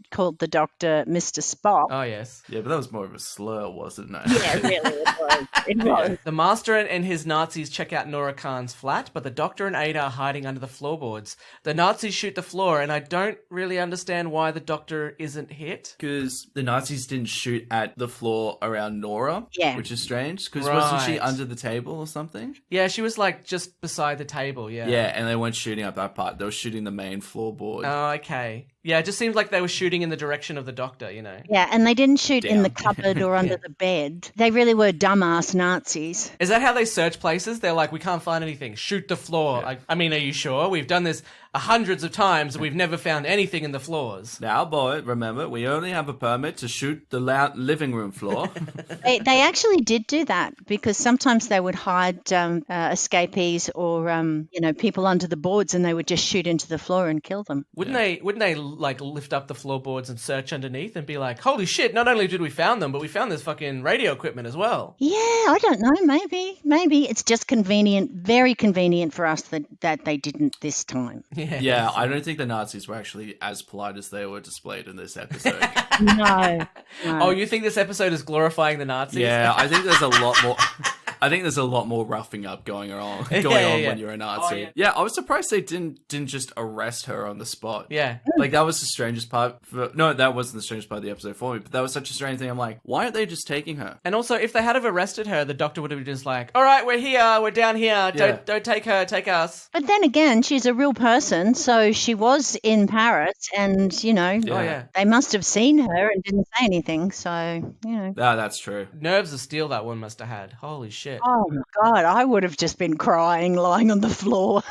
called the doctor Mr. Spock. Oh, yes. Yeah, but that was more of a slur, wasn't it? Yeah, really, it was. It was. The Master and his Nazis check out Nora Khan's flat, but the Doctor and Ada are hiding under the floorboards. The Nazis shoot the floor, and I don't really understand why the Doctor isn't hit. Because the Nazis didn't shoot at the floor around Nora, Yeah. which is strange. Because wasn't she Right. under the table or something? Yeah, she was like just beside the table, yeah. Yeah, and they weren't shooting up that part. They were shooting the main floorboard. Oh, okay. Yeah, it just seemed like they were shooting in the direction of the Doctor, you know. Yeah, and they didn't shoot in the Down. cupboard or under the bed. They really were dumbass Nazis. Is that how they search places? They're like, we can't find anything. Shoot the floor. Yeah. I mean, are you sure? We've done this hundreds of times. We've never found anything in the floors. Now, boy, remember, we only have a permit to shoot the living room floor. They actually did do that because sometimes they would hide escapees or people under the boards, and they would just shoot into the floor and kill them. Wouldn't they like lift up the floorboards and search underneath and be like, holy shit, not only did we found them, but we found this fucking radio equipment as well. Yeah, I don't know. Maybe it's just convenient, very convenient for us that they didn't this time. Yeah, I don't think the Nazis were actually as polite as they were displayed in this episode. No. Oh, you think this episode is glorifying the Nazis? Yeah, I think there's a lot more. I think there's a lot more roughing up going on Yeah. when you're a Nazi. Oh, yeah. I was surprised they didn't just arrest her on the spot. Yeah. Like, that was the strangest part. No, that wasn't the strangest part of the episode for me, but that was such a strange thing. I'm like, why aren't they just taking her? And also, if they had have arrested her, the Doctor would have been just like, all right, we're here, we're down here, Yeah. don't take her, take us. But then again, she's a real person, so she was in Paris, and Oh, yeah. they must have seen her and didn't say anything. So That's true. Nerves of steel that one must have had. Holy shit. Oh my God, I would have just been crying, lying on the floor.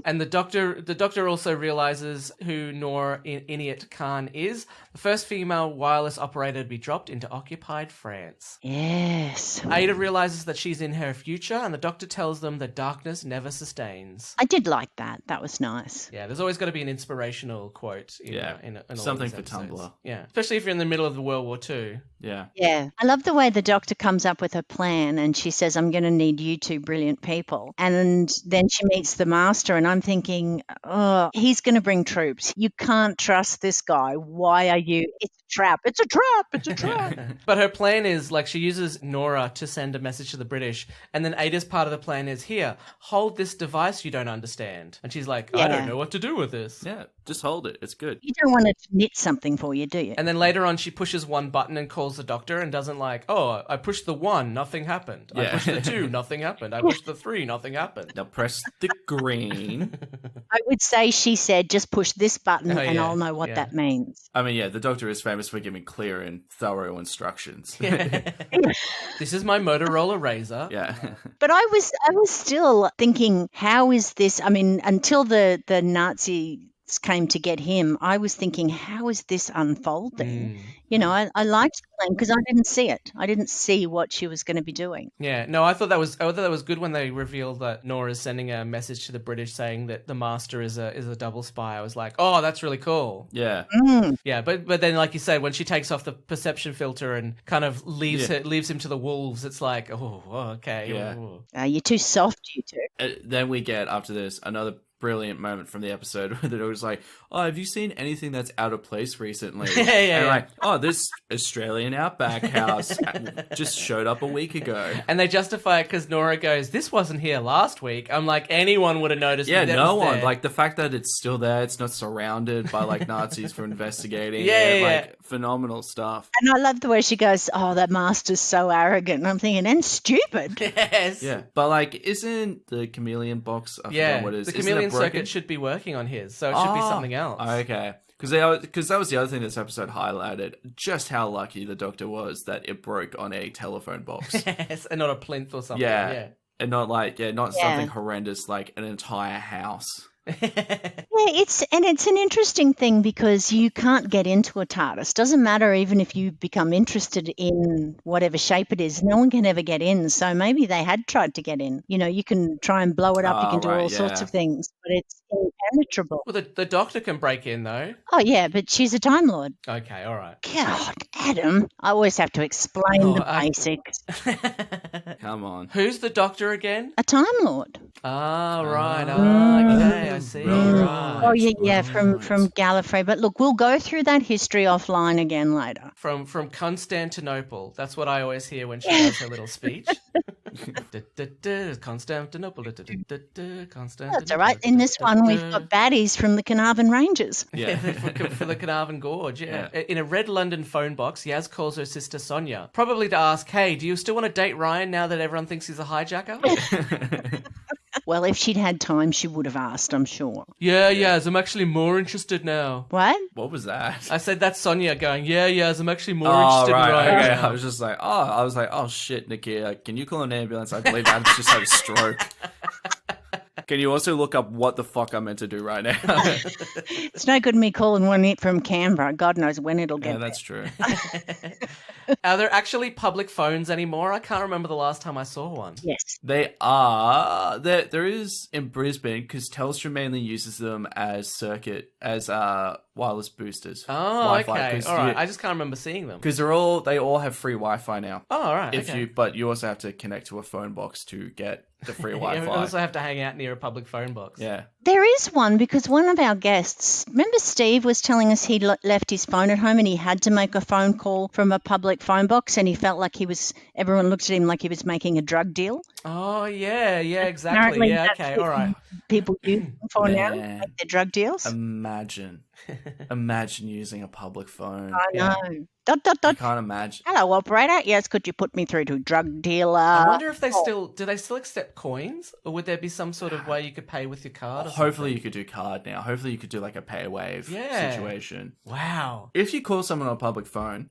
And the Doctor also realizes who Nora Inuit Khan is, the first female wireless operator to be dropped into occupied France. Yes. Ada realizes that she's in her future, and the Doctor tells them that darkness never sustains. I did like that. That was nice. Yeah, there's always got to be an inspirational quote in all Something these for episodes. Tumblr. Yeah, especially if you're in the middle of the World War II. Yeah. Yeah. I love the way the doctor comes up with her plan and she says, I'm going to need you two brilliant people. And then she meets the master and I'm thinking, oh, he's going to bring troops. You can't trust this guy. Why are you? It's a trap. It's a trap. It's a trap. But her plan is, like, she uses Nora to send a message to the British, and then Ada's part of the plan is, here, hold this device you don't understand. And she's like, I don't know what to do with this. Yeah, just hold it. It's good. You don't want it to knit something for you, do you? And then later on, she pushes one button and calls the doctor and doesn't like, oh, I pushed the 1, nothing happened. I Yeah. pushed the 2, nothing happened. I pushed the 3, nothing happened. Now press the green. I would say she said, just push this button Oh, and yeah, I'll know what yeah. that means. I mean, yeah, the doctor is famous for giving clear and thorough instructions. This is my Motorola Razr. Yeah. But I was still thinking, how is this? I mean, until the Nazis came to get him, I was thinking, how is this unfolding? You know, I liked the plan because I didn't see it. I didn't see what she was going to be doing. Yeah, no, I thought that was good when they revealed that Nora's sending a message to the British saying that the Master is a double spy. I was like, oh, that's really cool. Yeah. Yeah, but then, like you said, when she takes off the perception filter and kind of leaves him to the wolves, it's like, oh, okay. Yeah. Ooh. You're too soft, you two. Then we get, after this, another brilliant moment from the episode where the doctor's like, oh, have you seen anything that's out of place recently? And like, oh, this Australian Outback house just showed up a week ago. And they justify it because Nora goes, this wasn't here last week. I'm like, anyone would have noticed. Yeah, that no was one. there. Like, the fact that it's still there, it's not surrounded by, like, Nazis for investigating. Yeah, Like, phenomenal stuff. And I love the way she goes, oh, that Master's so arrogant. And I'm thinking, and stupid. Yes. Yeah. But, like, isn't the chameleon box, I forgot what it is. The Isn't it chameleon broken? circuit should be working on his, so it should be something else. Okay. Because that was the other thing this episode highlighted, just how lucky the doctor was that it broke on a telephone box. Yes, and not a plinth or something. Yeah. And not like, something horrendous like an entire house. Yeah, it's an interesting thing because you can't get into a TARDIS. Doesn't matter even if you become interested in whatever shape it is. No one can ever get in. So maybe they had tried to get in. You know, you can try and blow it up. You can do all sorts of things. But impenetrable. Well, the Doctor can break in, though. Oh, yeah, but she's a Time Lord. Okay, all right. God, Adam, I always have to explain Oh, the basics. Come on. Who's the Doctor again? A Time Lord. Ah, right. Ah, Okay, I see. Right. Oh, yeah, from Gallifrey. But look, we'll go through that history offline again later. From Constantinople. That's what I always hear when she does her little speech. Constantinople. Constantinople. That's all right. In this one, we've got baddies from the Carnarvon Ranges. Yeah. for the Carnarvon Gorge, yeah. In a red London phone box, Yaz calls her sister Sonia, probably to ask, hey, do you still want to date Ryan now that everyone thinks he's a hijacker? Well, if she'd had time, she would have asked, I'm sure. Yeah, Yaz, I'm actually more interested now. What? What was that? I said that's Sonia going, yeah, Yaz, I'm actually more Oh, interested in right. Ryan Okay. now. I was like, oh shit, Nicchia, can you call an ambulance? I believe Adam's just had a stroke. Can you also look up what the fuck I'm meant to do right now? It's no good me calling one from Canberra. God knows when it'll get Yeah, that's true. Are there actually public phones anymore? I can't remember the last time I saw one. Yes. They are. There is in Brisbane because Telstra mainly uses them as wireless boosters. Oh, Wi-Fi, okay. All right. I just can't remember seeing them. Because they all have free Wi-Fi now. Oh, all right. But you also have to connect to a phone box to get the free You Wi-Fi. also have to hang out near a public phone box. Yeah. There is one because one of our guests, remember Steve was telling us he left his phone at home and he had to make a phone call from a public phone box and he felt like everyone looked at him like he was making a drug deal. Oh, yeah, exactly. Apparently Yeah, that's okay, what all right. People use them for now, Man. make their drug deals. Imagine using a public phone. I know. I can't imagine. Hello, operator. Yes, could you put me through to a drug dealer? I wonder if do they still accept coins, or would there be some sort of way you could pay with your card? Or Hopefully something? you could do card now. Hopefully you could do like a pay wave situation. Wow. If you call someone on a public phone,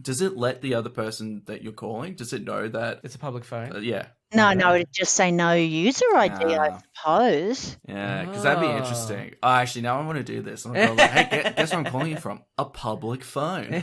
does it let the other person that you're calling? Does it know that? It's a public phone. Yeah. No, it'd just say no user ID, I suppose. Yeah, because that'd be interesting. Oh, actually, now I want to do this. I'm gonna go like, hey, guess where I'm calling you from? A public phone.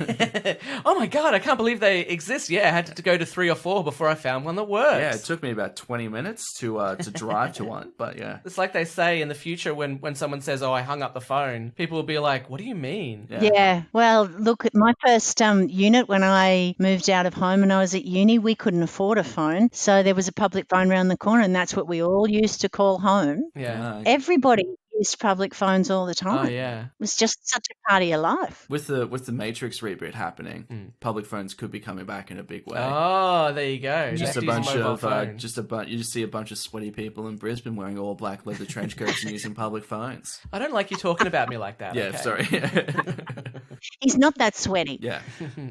Oh my god, I can't believe they exist. Yeah, I had to go to 3 or 4 before I found one that works. Yeah, it took me about 20 minutes to drive to one, but yeah. It's like they say in the future when someone says, oh, I hung up the phone, people will be like, what do you mean? Yeah. Well, look, at my first unit when I moved out of home and I was at uni, we couldn't afford a phone. So there was a public phone around the corner and that's what we all used to call home. Yeah. Everybody used public phones all the time. Oh, yeah. It was just such a part of your life. With the Matrix reboot happening, public phones could be coming back in a big way. Oh, there you go. Just a Use bunch mobile of phone. you just see a bunch of sweaty people in Brisbane wearing all black leather trench coats and using public phones. I don't like you talking about me like that. Yeah, okay? sorry. He's not that sweaty. Yeah.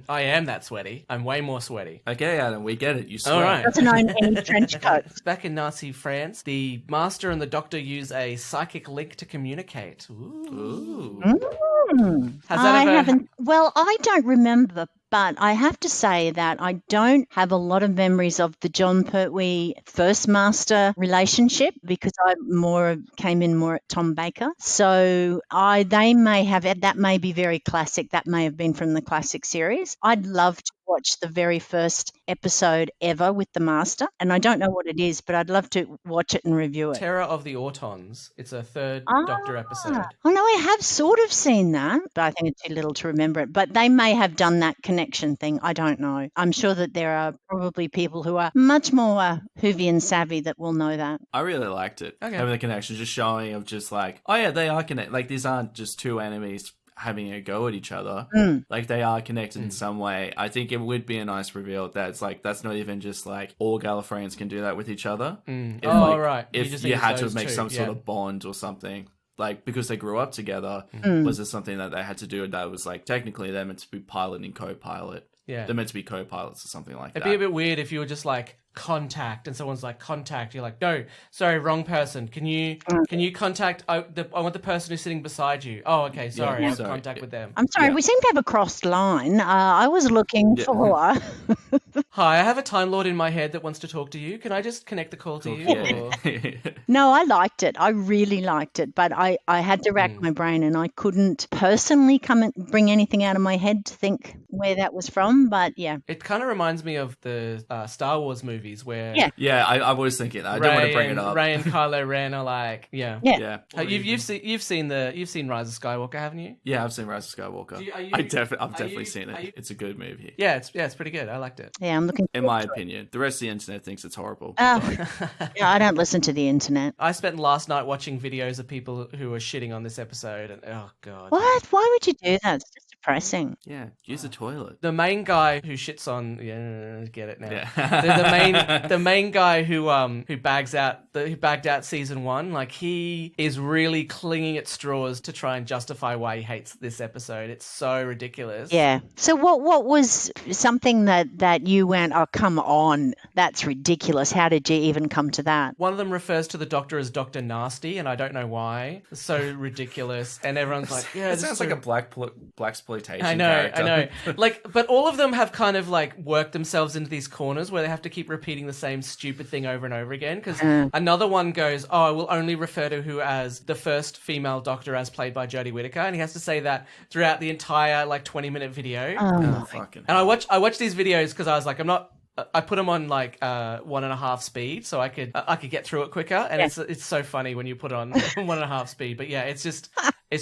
I am that sweaty. I'm way more sweaty. Okay, Adam, we get it. You swear. All right. Doesn't own any trench coats. Back in Nazi France, the Master and the Doctor use a psychic link to communicate. Ooh. Has that ever... Well, I don't remember, but I have to say that I don't have a lot of memories of the John Pertwee first Master relationship because I came in more at Tom Baker. So they may have that may be very classic. That may have been from the classic series. I'd love to watch the very first episode ever with the Master, and I don't know what it is, but I'd love to watch it and review it. Terror of the Autons. It's a third Doctor episode. Oh no, I have sort of seen that, but I think it's too little to remember it. But they may have done that connection thing. I don't know. I'm sure that there are probably people who are much more Whovian savvy that will know that. I really liked it. Okay. Having the connection, just showing of just like, oh yeah, they are connected. Like these aren't just two enemies having a go at each other. Like they are connected in some way. I think it would be a nice reveal that it's like that's not even just like all Gallifreyans can do that with each other. Right. If you had to make some sort of bond or something. Like, because they grew up together, was there something that they had to do that was like, technically they're meant to be pilot and co-pilot. Yeah. They're meant to be co-pilots or something like It'd that. be a bit weird if you were just like, contact, and someone's like, contact. You're like, no, sorry, wrong person. Can you contact, I want the person who's sitting beside you. Oh, okay, sorry, I have contact with them. I'm sorry, we seem to have a crossed line. I was looking for... Hi, I have a Time Lord in my head that wants to talk to you. Can I just connect the call to you? Or... No, I liked it. I really liked it, but I had to rack my brain and I couldn't personally come and bring anything out of my head to think where that was from, but yeah. It kind of reminds me of the Star Wars movies movies where Yeah. I was thinking that. I don't want to bring it up. Ray and Kylo Ren are like, yeah. Yeah. You've seen Rise of Skywalker, haven't you? Yeah, I've seen Rise of Skywalker. I've definitely seen it. It's a good movie. Yeah, it's pretty good. I liked it. Yeah, I'm looking. In my opinion, the rest of the internet thinks it's horrible. Yeah, I don't listen to the internet. I spent last night watching videos of people who were shitting on this episode, and oh god, What? Why would you do that? It's just depressing. Yeah, use the toilet. the main guy who shits on, get it now. Yeah. The main guy who bagged out season 1, like he is really clinging at straws to try and justify why he hates this episode. It's so ridiculous. Yeah. So what was something that you went, oh, come on, that's ridiculous. How did you even come to that? One of them refers to the Doctor as Dr. Nasty, and I don't know why. It's so ridiculous. And everyone's like, yeah, it sounds like a blaxploitation. I know. Like, but all of them have kind of like worked themselves into these corners where they have to keep repeating the same stupid thing over and over again. Because another one goes, "Oh, I will only refer to who as the first female Doctor, as played by Jodie Whittaker," and he has to say that throughout the entire like 20-minute video. Fucking. And I watch these videos because I was like, I put them on like 1.5 speed so I could get through it quicker, and it's so funny when you put it on 1.5 speed. But yeah, it's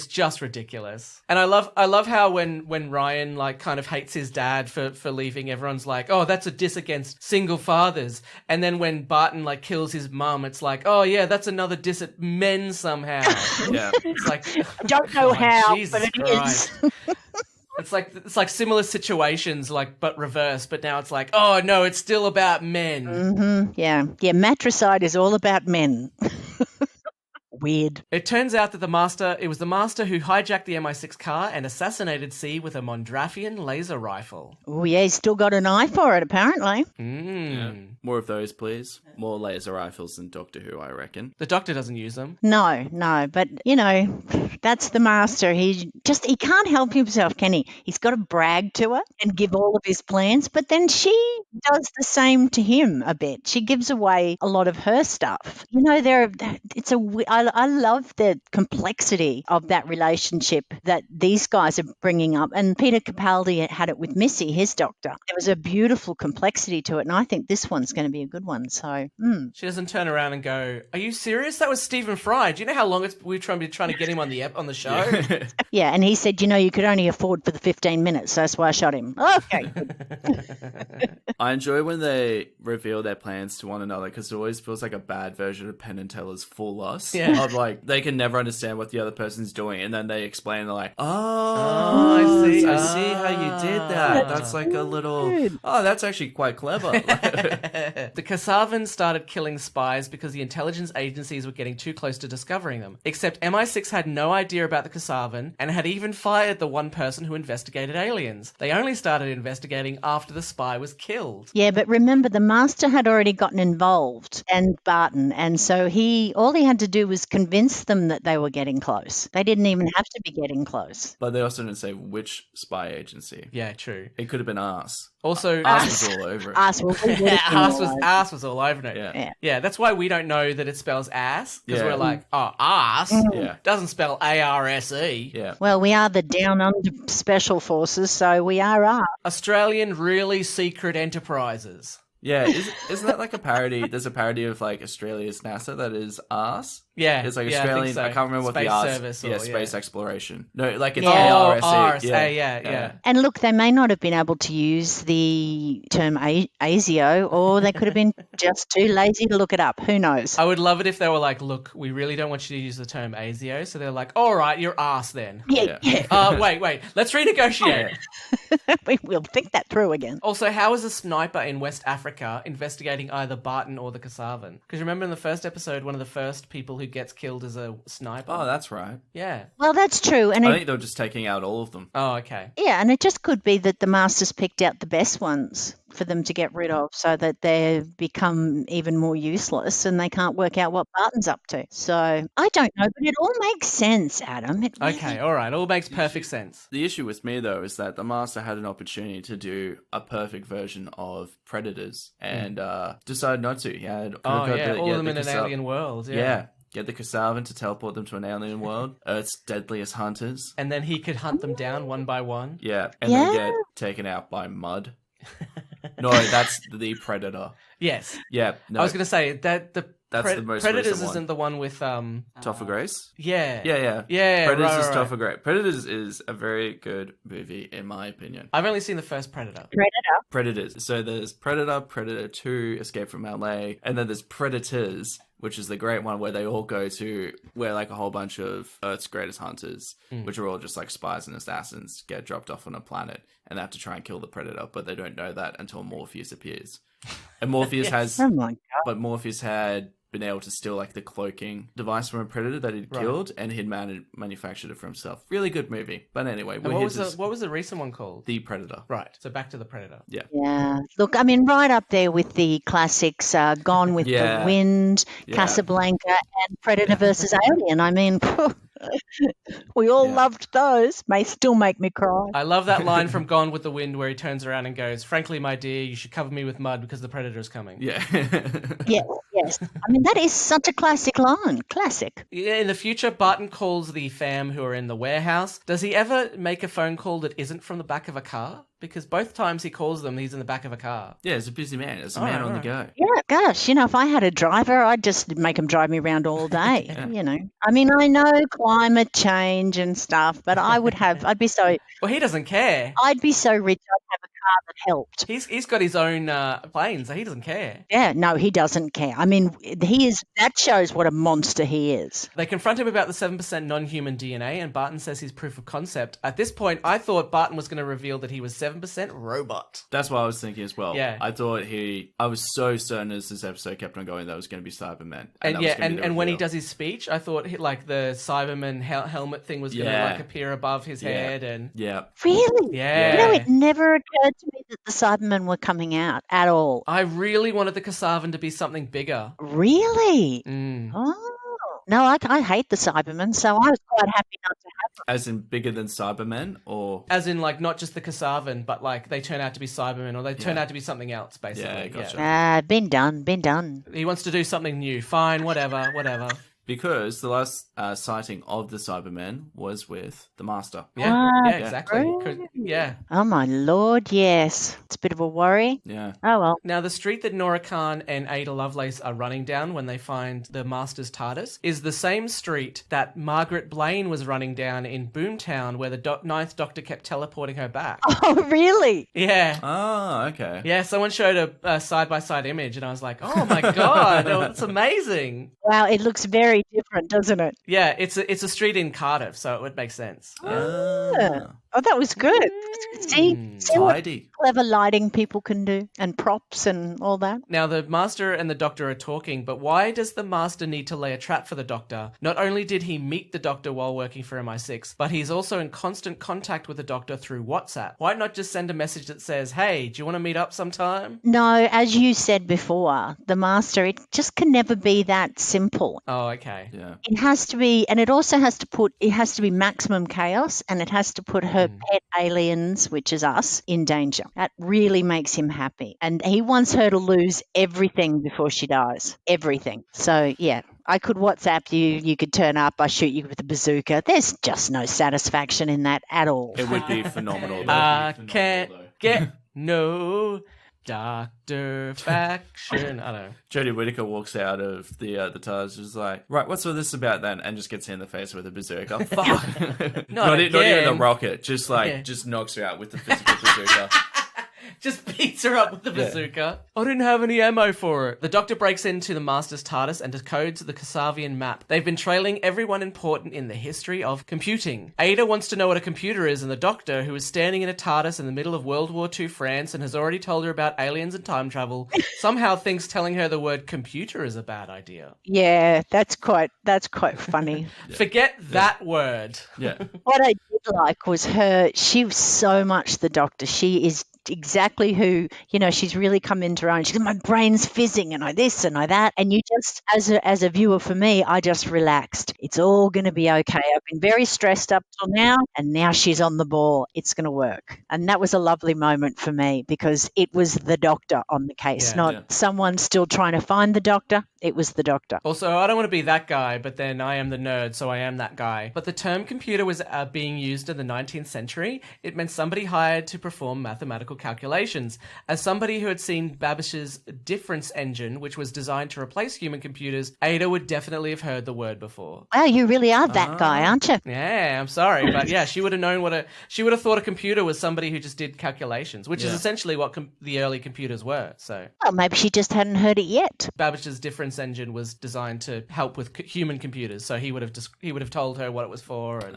just ridiculous. And I love how when Ryan like kind of hates his dad for leaving, everyone's like, oh, that's a diss against single fathers. And then when Barton like kills his mum, it's like, oh yeah, that's another diss at men somehow. Yeah. It's like, I don't know how, Jesus but it Christ. is. It's like similar situations, like but reverse. But now it's like, oh no, it's still about men. Mm-hmm. Yeah. Matricide is all about men. Weird. It turns out that it was the Master who hijacked the MI6 car and assassinated C with a Mondrafian laser rifle. Oh yeah, he's still got an eye for it apparently. Yeah. More of those, please. More laser rifles than Doctor Who, I reckon. The Doctor doesn't use them. No, but that's the Master. He can't help himself, can he? He's got to brag to her and give all of his plans, but then she does the same to him a bit. She gives away a lot of her stuff. I love the complexity of that relationship that these guys are bringing up. And Peter Capaldi had it with Missy, his Doctor. There was a beautiful complexity to it, and I think this one's going to be a good one. So, She doesn't turn around and go, "Are you serious? That was Stephen Fry. Do you know how long we've been trying to get him on the show?" Yeah, and he said, you could only afford for the 15 minutes, so that's why I shot him. Okay. I enjoy when they reveal their plans to one another because it always feels like a bad version of Penn and Teller's Fool Us. Yeah. Of like, they can never understand what the other person's doing, and then they explain, they're like, I see. I see how you did that. That's like a little, that's actually quite clever. The Kasavans started killing spies because the intelligence agencies were getting too close to discovering them. Except MI6 had no idea about the Kasavan and had even fired the one person who investigated aliens. They only started investigating after the spy was killed. Yeah, but remember, the Master had already gotten involved, and Barton, and so all he had to do was convince them that they were getting close. They didn't even have to be getting close. But they also didn't say which spy agency. Yeah, true. It could have been us. Also, Us was all over it. Ass was all over it. Yeah. Yeah, that's why we don't know that it spells ass, because Yeah. we're like, oh, ass Yeah. doesn't spell ARSE. Yeah. Well, we are the Down Under Special Forces, so we are. Australian Really Secret Enterprises. Yeah, isn't that like a parody? There's a parody of like Australia's NASA that is arse. Yeah, It's like yeah, Australian. I I, think so. can't remember what Space the arse. service or- Yeah, space yeah. exploration. No, like it's Yeah. ARSE. Arse, Yeah. yeah. And look, they may not have been able to use the term ASIO, or they could have been just too lazy to look it up. Who knows? I would love it if they were like, look, we really don't want you to use the term ASIO. So they're like, all right, you're arse then. Yeah. Wait, let's renegotiate. We'll think that through again. Also, how is a sniper in West Africa investigating either Barton or the Kasavan? Because remember in the first episode, one of the first people who gets killed is a sniper. Oh, that's right. Yeah. Well, that's true. And I think they were just taking out all of them. Oh, okay. yeah, and it just could be that the Masters picked out the best ones for them to get rid of so that they become even more useless and they can't work out what Barton's up to. So I don't know, but it all makes sense, Adam. It really Okay, all right. All makes perfect sense. The issue with me, though, is that the Master had an opportunity to do a perfect version of Predators and decided not to. He had Oh, yeah. All of them in an Kasav- alien world. Yeah. Get the Kasavan to teleport them to an alien world. Earth's deadliest hunters. And then he could hunt them down one by one. Yeah. And they get taken out by mud. No, that's the Predator. Yes. Yeah, no, I was going to say that that's the most Predators recent one. isn't the one with Topher Grace? Yeah. Yeah. Predators is right. Topher Grace. Predators is a very good movie, in my opinion. I've only seen the first Predator. Predators. So there's Predator, Predator 2, Escape from LA, and then there's Predators, which is the great one where they all go to where like a whole bunch of Earth's greatest hunters, which are all just like spies and assassins, get dropped off on a planet and they have to try and kill the Predator, but they don't know that until Morpheus appears. And Morpheus Oh my God. but Morpheus had been able to steal like the cloaking device from a predator that he'd killed, and he'd manufactured it for himself. Really good movie. But anyway, And what was the recent one called? The Predator. Right. So back to the Predator. Yeah. Yeah. Look, I mean, right up there with the classics, Gone with the Wind, Casablanca, and Predator versus Alien. I mean, we all loved those. May still make me cry. I love that line from Gone with the Wind where he turns around and goes, "Frankly, my dear, you should cover me with mud because the Predator is coming." Yeah. Yes. I mean, that is such a classic line. Classic. Yeah, in the future, Barton calls the fam who are in the warehouse. Does he ever make a phone call that isn't from the back of a car? Because both times he calls them, he's in the back of a car. Yeah, he's a busy man. It's a man on the go. Yeah, gosh, if I had a driver, I'd just make him drive me around all day, I mean, I know climate change and stuff, but I'd be so... Well, he doesn't care. I'd be so rich, I'd have a car that helped. He's got his own plane, so he doesn't care. Yeah, no, he doesn't care. I mean, that shows what a monster he is. They confront him about the 7% non-human DNA, and Barton says he's proof of concept. At this point, I thought Barton was going to reveal that he was 7% robot. That's what I was thinking as well. Yeah. I was so certain as this episode kept on going that it was going to be Cybermen. And when he does his speech, I thought like the Cyberman helmet thing was going to like appear above his head. And Really? Yeah. It never occurred to me that the Cybermen were coming out at all. I really wanted the Kasavan to be something bigger. Really? Mm. Oh. No, I hate the Cybermen, so I was quite happy not to have them. As in bigger than Cybermen, or as in like not just the Kasavan, but like they turn out to be Cybermen, or they turn out to be something else, basically. Yeah, gotcha. Been done. He wants to do something new. Fine, whatever. Because the last sighting of the Cybermen was with the Master. Yeah, exactly. Yeah. Oh my lord, yes. It's a bit of a worry. Yeah. Oh well. Now, the street that Nora Khan and Ada Lovelace are running down when they find the Master's TARDIS is the same street that Margaret Blaine was running down in Boomtown, where the Ninth Doctor kept teleporting her back. Oh, really? Yeah. Oh, okay. Yeah, someone showed a side-by-side image, and I was like, oh my god, that's amazing. Wow, it looks very different, doesn't it? Yeah, it's a street in Cardiff, so it would make sense. Oh, that was good. See what Tidy. clever lighting people can do, and props and all that. Now, the Master and the Doctor are talking, but why does the Master need to lay a trap for the Doctor? Not only did he meet the Doctor while working for MI6, but he's also in constant contact with the Doctor through WhatsApp. Why not just send a message that says, "Hey, do you want to meet up sometime?" No, as you said before, the Master, it just can never be that simple. Oh, okay. Yeah. It has to be, and it also has to be maximum chaos, and it has to put her pet aliens, which is us, in danger. That really makes him happy. And he wants her to lose everything before she dies. Everything. So, yeah. I could WhatsApp you, you could turn up, I shoot you with a bazooka. There's just no satisfaction in that at all. It would be phenomenal, though. I can't get no Doctor faction. I don't know. Jodie Whittaker walks out of the TARDIS, is like, right, what's all this about then? And just gets hit in the face with a bazooka. Fuck. not even a rocket. Just just knocks her out with the physical bazooka. Just beats her up with the bazooka. I didn't have any ammo for it. The Doctor breaks into the Master's TARDIS and decodes the Kasavian map. They've been trailing everyone important in the history of computing. Ada wants to know what a computer is, and the Doctor, who is standing in a TARDIS in the middle of World War II France and has already told her about aliens and time travel, somehow thinks telling her the word computer is a bad idea. Yeah, that's quite funny. Forget that word. Yeah. What I did like was she was so much the Doctor. She is exactly who, she's really come into her own. She goes, my brain's fizzing and I this and I that. And you just, as a viewer for me, I just relaxed. It's all going to be okay. I've been very stressed up till now, and now she's on the ball. It's going to work. And that was a lovely moment for me because it was the Doctor on the case, not someone still trying to find the Doctor. It was the Doctor. Also, I don't want to be that guy, but then I am the nerd, so I am that guy. But the term computer was being used in the 19th century. It meant somebody hired to perform mathematical mathematical calculations. As somebody who had seen Babbage's difference engine, which was designed to replace human computers, Ada would definitely have heard the word before. Wow, you really are that guy, aren't you? Yeah, I'm sorry, but yeah, she would have known she would have thought a computer was somebody who just did calculations, which is essentially what the early computers were. So, Well, maybe she just hadn't heard it yet. Babbage's difference engine was designed to help with human computers, so he would have told her what it was for. And...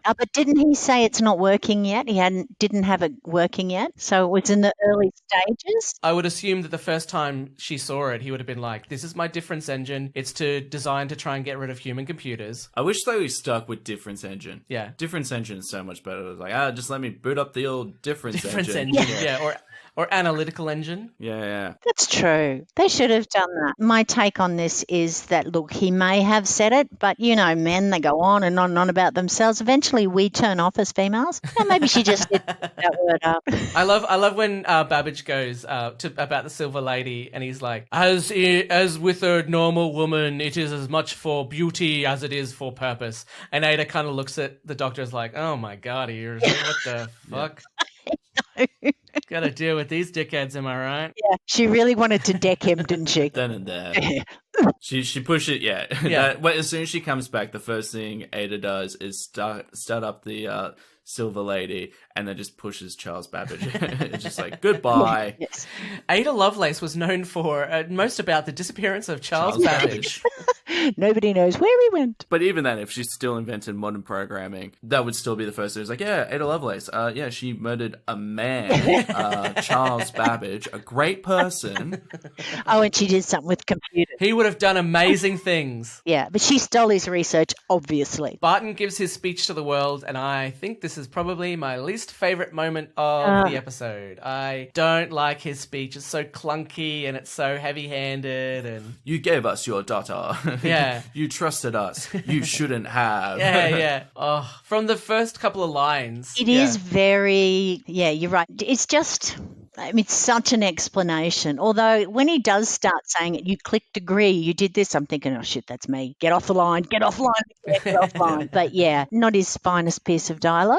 Oh, but didn't he say it's not working yet? He didn't have it working yet, so it was in the early stages. I would assume that the first time she saw it, he would have been like, "This is my difference engine. It's designed to try and get rid of human computers." I wish they were stuck with difference engine. Yeah, Difference engine is so much better. It was like, just let me boot up the old difference engine. Yeah, or analytical engine. Yeah. That's true. They should have done that. My take on this is that, look, he may have said it, but men, they go on and on about themselves. Eventually we turn off as females. Or maybe she just did that word up. I love when Babbage goes about the Silver Lady, and he's like, as with a normal woman, it is as much for beauty as it is for purpose. And Ada kind of looks at the doctor as like, oh my god, what the fuck? Gotta deal with these dickheads, am I right? Yeah, she really wanted to deck him, didn't she? Then and there. She pushed it, yeah. As soon as she comes back, the first thing Ada does is start up the Silver Lady, and then just pushes Charles Babbage. It's just like, goodbye. Yes. Ada Lovelace was known for most about the disappearance of Charles Babbage. Nobody knows where he went. But even then, if she still invented modern programming, that would still be the first thing. It's like, Ada Lovelace. She murdered a man, Charles Babbage, a great person. Oh, and she did something with computers. He would have done amazing things. Yeah, but she stole his research, obviously. Barton gives his speech to the world, and I think this is probably my least favorite moment of the episode. I don't like his speech. It's so clunky and it's so heavy-handed. And You gave us your daughter. Yeah. You trusted us. You shouldn't have. Yeah. Oh, from the first couple of lines. It is very, you're right. It's just, it's such an explanation. Although when he does start saying it, you clicked agree, you did this, I'm thinking, oh shit, that's me. Get off the line, get offline. But yeah, not his finest piece of dialogue.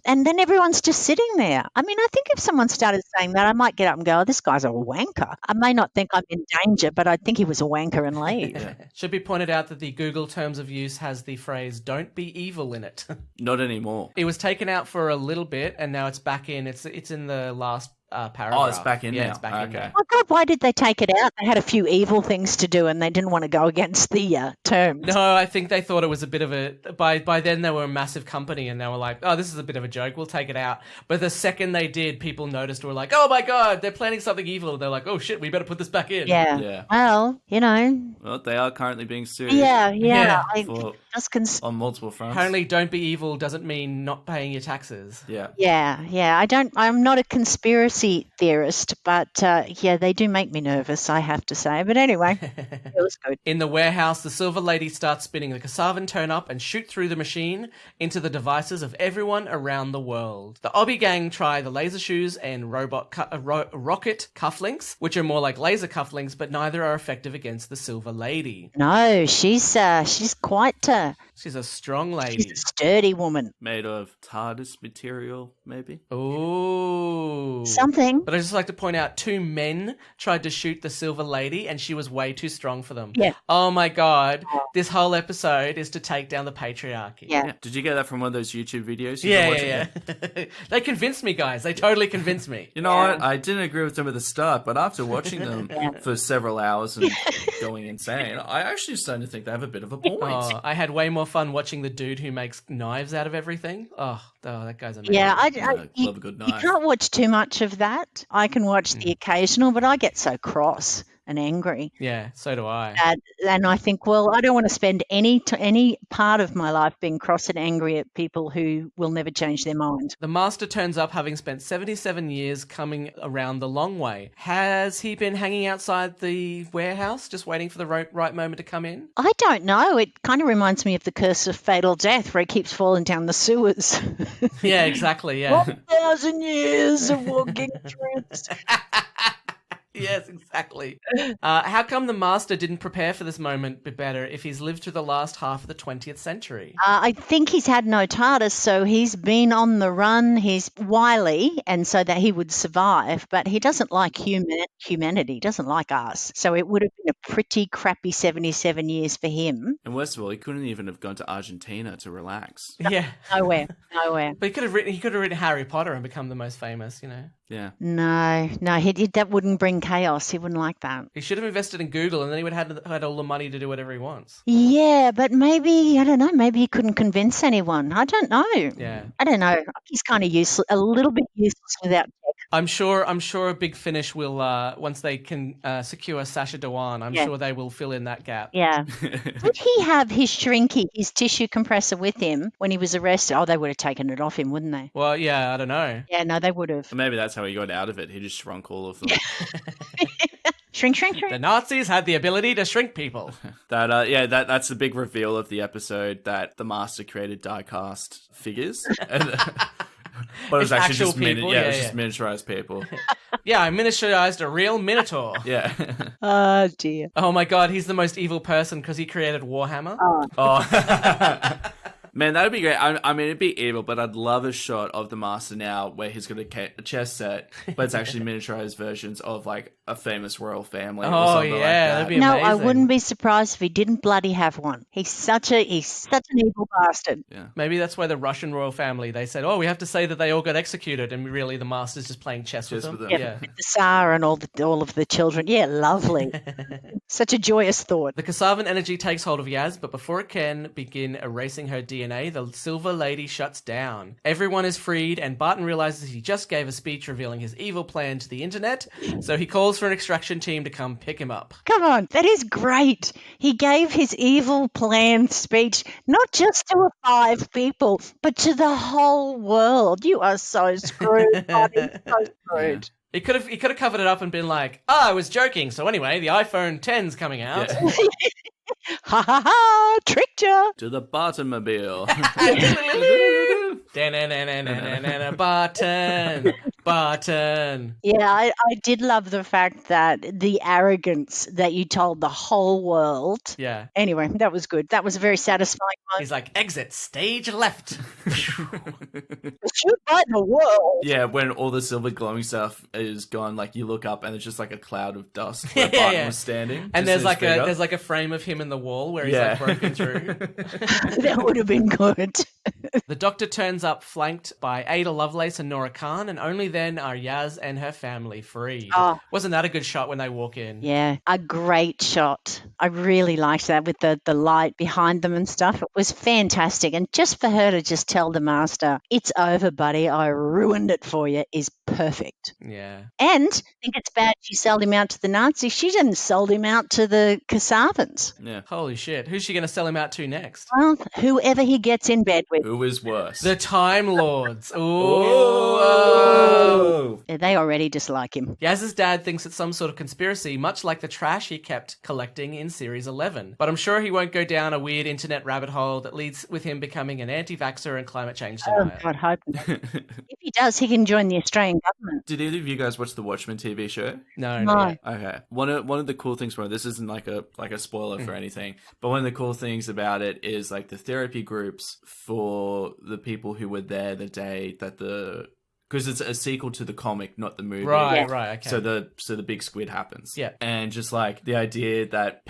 And then everyone's just sitting there. I mean, I think if someone started saying that, I might get up and go, oh, this guy's a wanker. I may not think I'm in danger, but I think he was a wanker and leave. Should be pointed out that the Google Terms of Use has the phrase, don't be evil in it. Not anymore. It was taken out for a little bit, and now it's back in. It's in the last paragraph. Oh, it's back in now. It's back in now. Oh God, why did they take it out? They had a few evil things to do and they didn't want to go against the terms. No, I think they thought it was a bit of a... By then, they were a massive company and they were like, oh, this is a bit of a joke. We'll take it out. But the second they did, people noticed, were like, oh my God, they're planning something evil. They're like, oh shit, we better put this back in. Yeah. Well, Well, they are currently being sued. Yeah. On multiple fronts. Apparently, don't be evil doesn't mean not paying your taxes. Yeah. I'm not a conspiracy theorist, but they do make me nervous, I have to say. But anyway, it was good. In the warehouse, the Silver Lady starts spinning the Casavan turn up and shoot through the machine into the devices of everyone around the world. The Obby gang try the laser shoes and rocket cufflinks, which are more like laser cufflinks, but neither are effective against the Silver Lady. No, she's quite She's a strong lady. She's a sturdy woman. Made of TARDIS material, maybe? Ooh. Something. But I just like to point out 2 men tried to shoot the Silver Lady and she was way too strong for them. Yeah. Oh my God. This whole episode is to take down the patriarchy. Yeah. Did you get that from one of those YouTube videos? Yeah. They convinced me, guys. They totally convinced me. You know what? I didn't agree with them at the start, but after watching them for several hours and going insane, I actually started to think they have a bit of a point. Oh, I had way more fun watching the dude who makes knives out of everything. Oh that guy's amazing. Yeah, love a good knife. You can't watch too much of that. I can watch the occasional, but I get so cross and angry. Yeah, so do I. And I think, well, I don't want to spend any part of my life being cross and angry at people who will never change their mind. The Master turns up having spent 77 years coming around the long way. Has he been hanging outside the warehouse, just waiting for the right moment to come in? I don't know. It kind of reminds me of the Curse of Fatal Death, where he keeps falling down the sewers. Yeah, exactly, yeah. 1,000 years of walking through. Yes, exactly. How come the Master didn't prepare for this moment better if he's lived through the last half of the 20th century? I think he's had no TARDIS, so he's been on the run. He's wily, and so that he would survive, but he doesn't like humanity, doesn't like us. So it would have been a pretty crappy 77 years for him. And worst of all, he couldn't even have gone to Argentina to relax. Yeah. Nowhere. But he could have written Harry Potter and become the most famous, Yeah. No, that wouldn't bring chaos. He wouldn't like that. He should have invested in Google, and then he would have had all the money to do whatever he wants. Yeah, but maybe, I don't know, maybe he couldn't convince anyone. I don't know. Yeah. I don't know. He's kind of useless, a little bit useless without tech. I'm sure Big Finish will, once they can secure Sacha Dhawan, I'm sure they will fill in that gap. Yeah. Did he have his shrinky, his tissue compressor with him when he was arrested? Oh, they would have taken it off him, wouldn't they? Well, yeah, I don't know. Yeah, no, they would have. Maybe that's how he got out of it. He just shrunk all of them. Shrink, shrink, shrink. The Nazis had the ability to shrink people. That's the big reveal of the episode, that the Master created die-cast figures. But it was It's actually just actual people, just miniaturized people. Yeah, I miniaturized a real Minotaur. Yeah. Oh, dear. Oh my god, he's the most evil person because he created Warhammer. Oh. Man, that'd be great. I mean, it'd be evil, but I'd love a shot of the Master now where he's got a chess set, but it's actually miniaturized versions of like a famous royal family. Or something like that. That'd be No, amazing. I wouldn't be surprised if he didn't bloody have one. He's such an evil bastard. Yeah. Maybe that's why the Russian royal family, they said, oh, we have to say that they all got executed, and really the Master's just playing chess with them. Yeah. With the Tsar and all of the children. Yeah, lovely. Such a joyous thought. The Kasavan energy takes hold of Yaz, but before it can begin erasing her DNA, the Silver Lady shuts down. Everyone is freed, and Barton realizes he just gave a speech revealing his evil plan to the internet, so he calls for an extraction team to come pick him up. Come on, that is great. He gave his evil plan speech not just to 5 people, but to the whole world. You are so screwed, buddy. So screwed. He could have covered it up and been like, I was joking. So anyway, the iPhone 10's coming out. Yeah. Ha ha ha! Tricked ya. To the Barton-mobile. Barton. Yeah, I did love the fact that the arrogance that you told the whole world. Yeah. Anyway, that was good. That was a very satisfying one. He's like, exit, stage left. Shoot right in the world. Yeah, when all the silver glowing stuff is gone, like you look up and it's just like a cloud of dust where Barton was standing. And just there's like a frame of him in the wall where he's like broken through. That would have been good. The Doctor turns up flanked by Ada Lovelace and Nora Khan, and only then are Yaz and her family freed. Oh. Wasn't that a good shot when they walk in? Yeah, a great shot. I really liked that with the light behind them and stuff. It was fantastic. And just for her to just tell the Master, it's over, buddy, I ruined it for you, is perfect. Yeah. And I think it's bad she sold him out to the Nazis. She didn't sold him out to the Kasavans. Yeah. Holy shit. Who's she going to sell him out to next? Well, whoever he gets in bed with. Who is worse? The Time Lords. Ooh. Oh. They already dislike him. Yaz's dad thinks it's some sort of conspiracy, much like the trash he kept collecting in Series 11. But I'm sure he won't go down a weird internet rabbit hole that leads with him becoming an anti-vaxxer and climate change Oh, denier. God, hope not. If he does, he can join the Australian government. Did either of you guys watch the Watchmen TV show? No, No. not yet. Okay. One of the cool things from it, this isn't like a spoiler for anything, but one of the cool things about it is like the therapy groups for the people who were there the day that because it's a sequel to the comic, not the movie. Right, Yeah. right, okay. So the big squid happens. Yeah. And just like the idea that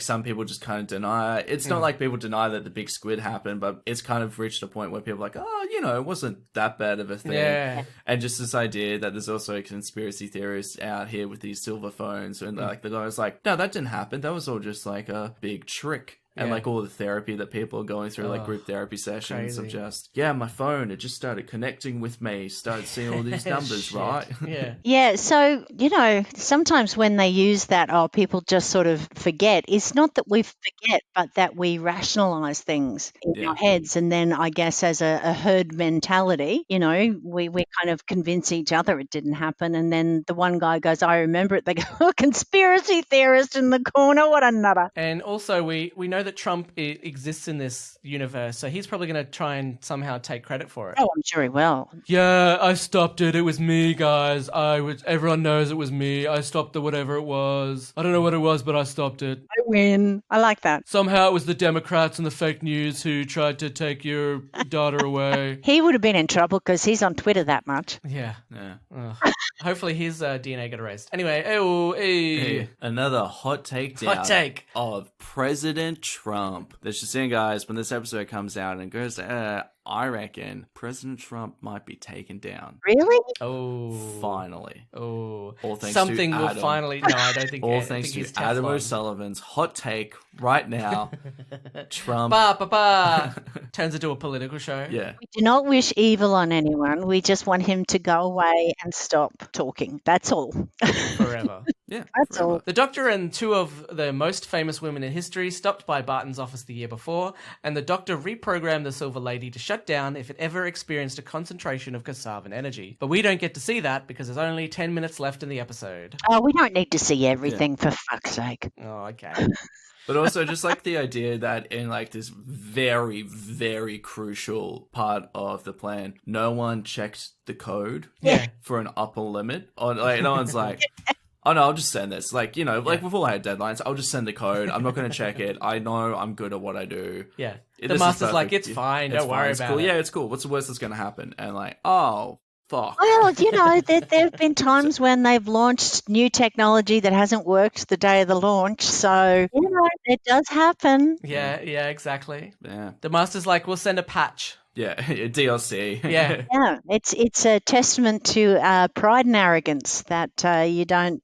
some people just kind of deny it. It's not like people deny that the big squid happened, but it's kind of reached a point where people are like, oh, it wasn't that bad of a thing. Yeah. And just this idea that there's also conspiracy theorists out here with these silver phones, and like the guy was like, no, that didn't happen. That was all just like a big trick. And Yeah. like all the therapy that people are going through, like group therapy sessions of crazy. just, my phone, it just started connecting with me, started seeing all these numbers, Shit. right? Yeah. Yeah, so, sometimes when they use that, people just sort of forget. It's not that we forget, but that we rationalize things in our heads. And then I guess as a herd mentality, we kind of convince each other it didn't happen. And then the one guy goes, I remember it. They go, oh, conspiracy theorist in the corner, what a nutter. And also we know know that Trump exists in this universe, so he's probably going to try and somehow take credit for it. Oh, I'm sure he will. Yeah, I stopped it. It was me, guys. Everyone knows it was me. I stopped the whatever it was. I don't know what it was, but I stopped it. I win. I like that. Somehow it was the Democrats and the fake news who tried to take your daughter away. He would have been in trouble because he's on Twitter that much. Yeah. Yeah. Ugh. Hopefully his DNA got erased. Anyway, hey. Another hot take down Hot take. of President Trump. Let's just saying, guys, when this episode comes out and goes, I reckon President Trump might be taken down. Really? Oh. Finally. Oh. All thanks Something to will Adam. finally... No, I don't think... All I thanks think to he's Adam Teflon. O'Sullivan's hot take right now. Trump. Ba, ba, ba. Turns into a political show. Yeah. We do not wish evil on anyone. We just want him to go away and stop talking. That's all. Forever. Yeah. That's forever. all. The Doctor and two of the most famous women in history stopped by Barton's office the year before, and the Doctor reprogrammed the Silver Lady to shut down if it ever experienced a concentration of Kasavan energy. But we don't get to see that because there's only 10 minutes left in the episode. Oh, we don't need to see everything, for fuck's sake. Oh, okay. But also just like the idea that in like this very, very crucial part of the plan, no one checked the code Yeah. for an upper limit. Or like no one's like, oh no, I'll just send this. Like, you know, like we've all had deadlines. I'll just send the code. I'm not going to check it. I know I'm good at what I do. Yeah. This The is Master's like, perfect. it's fine. It's Don't worry fine. It's about cool. it. Yeah, it's cool. What's the worst that's going to happen? And like, oh, fuck. Well, you know, there have been times when they've launched new technology that hasn't worked the day of the launch. So, you know, it does happen. Yeah, exactly. Yeah. The Master's like, we'll send a patch. Yeah. DLC. Yeah. Yeah, it's a testament to pride and arrogance that you don't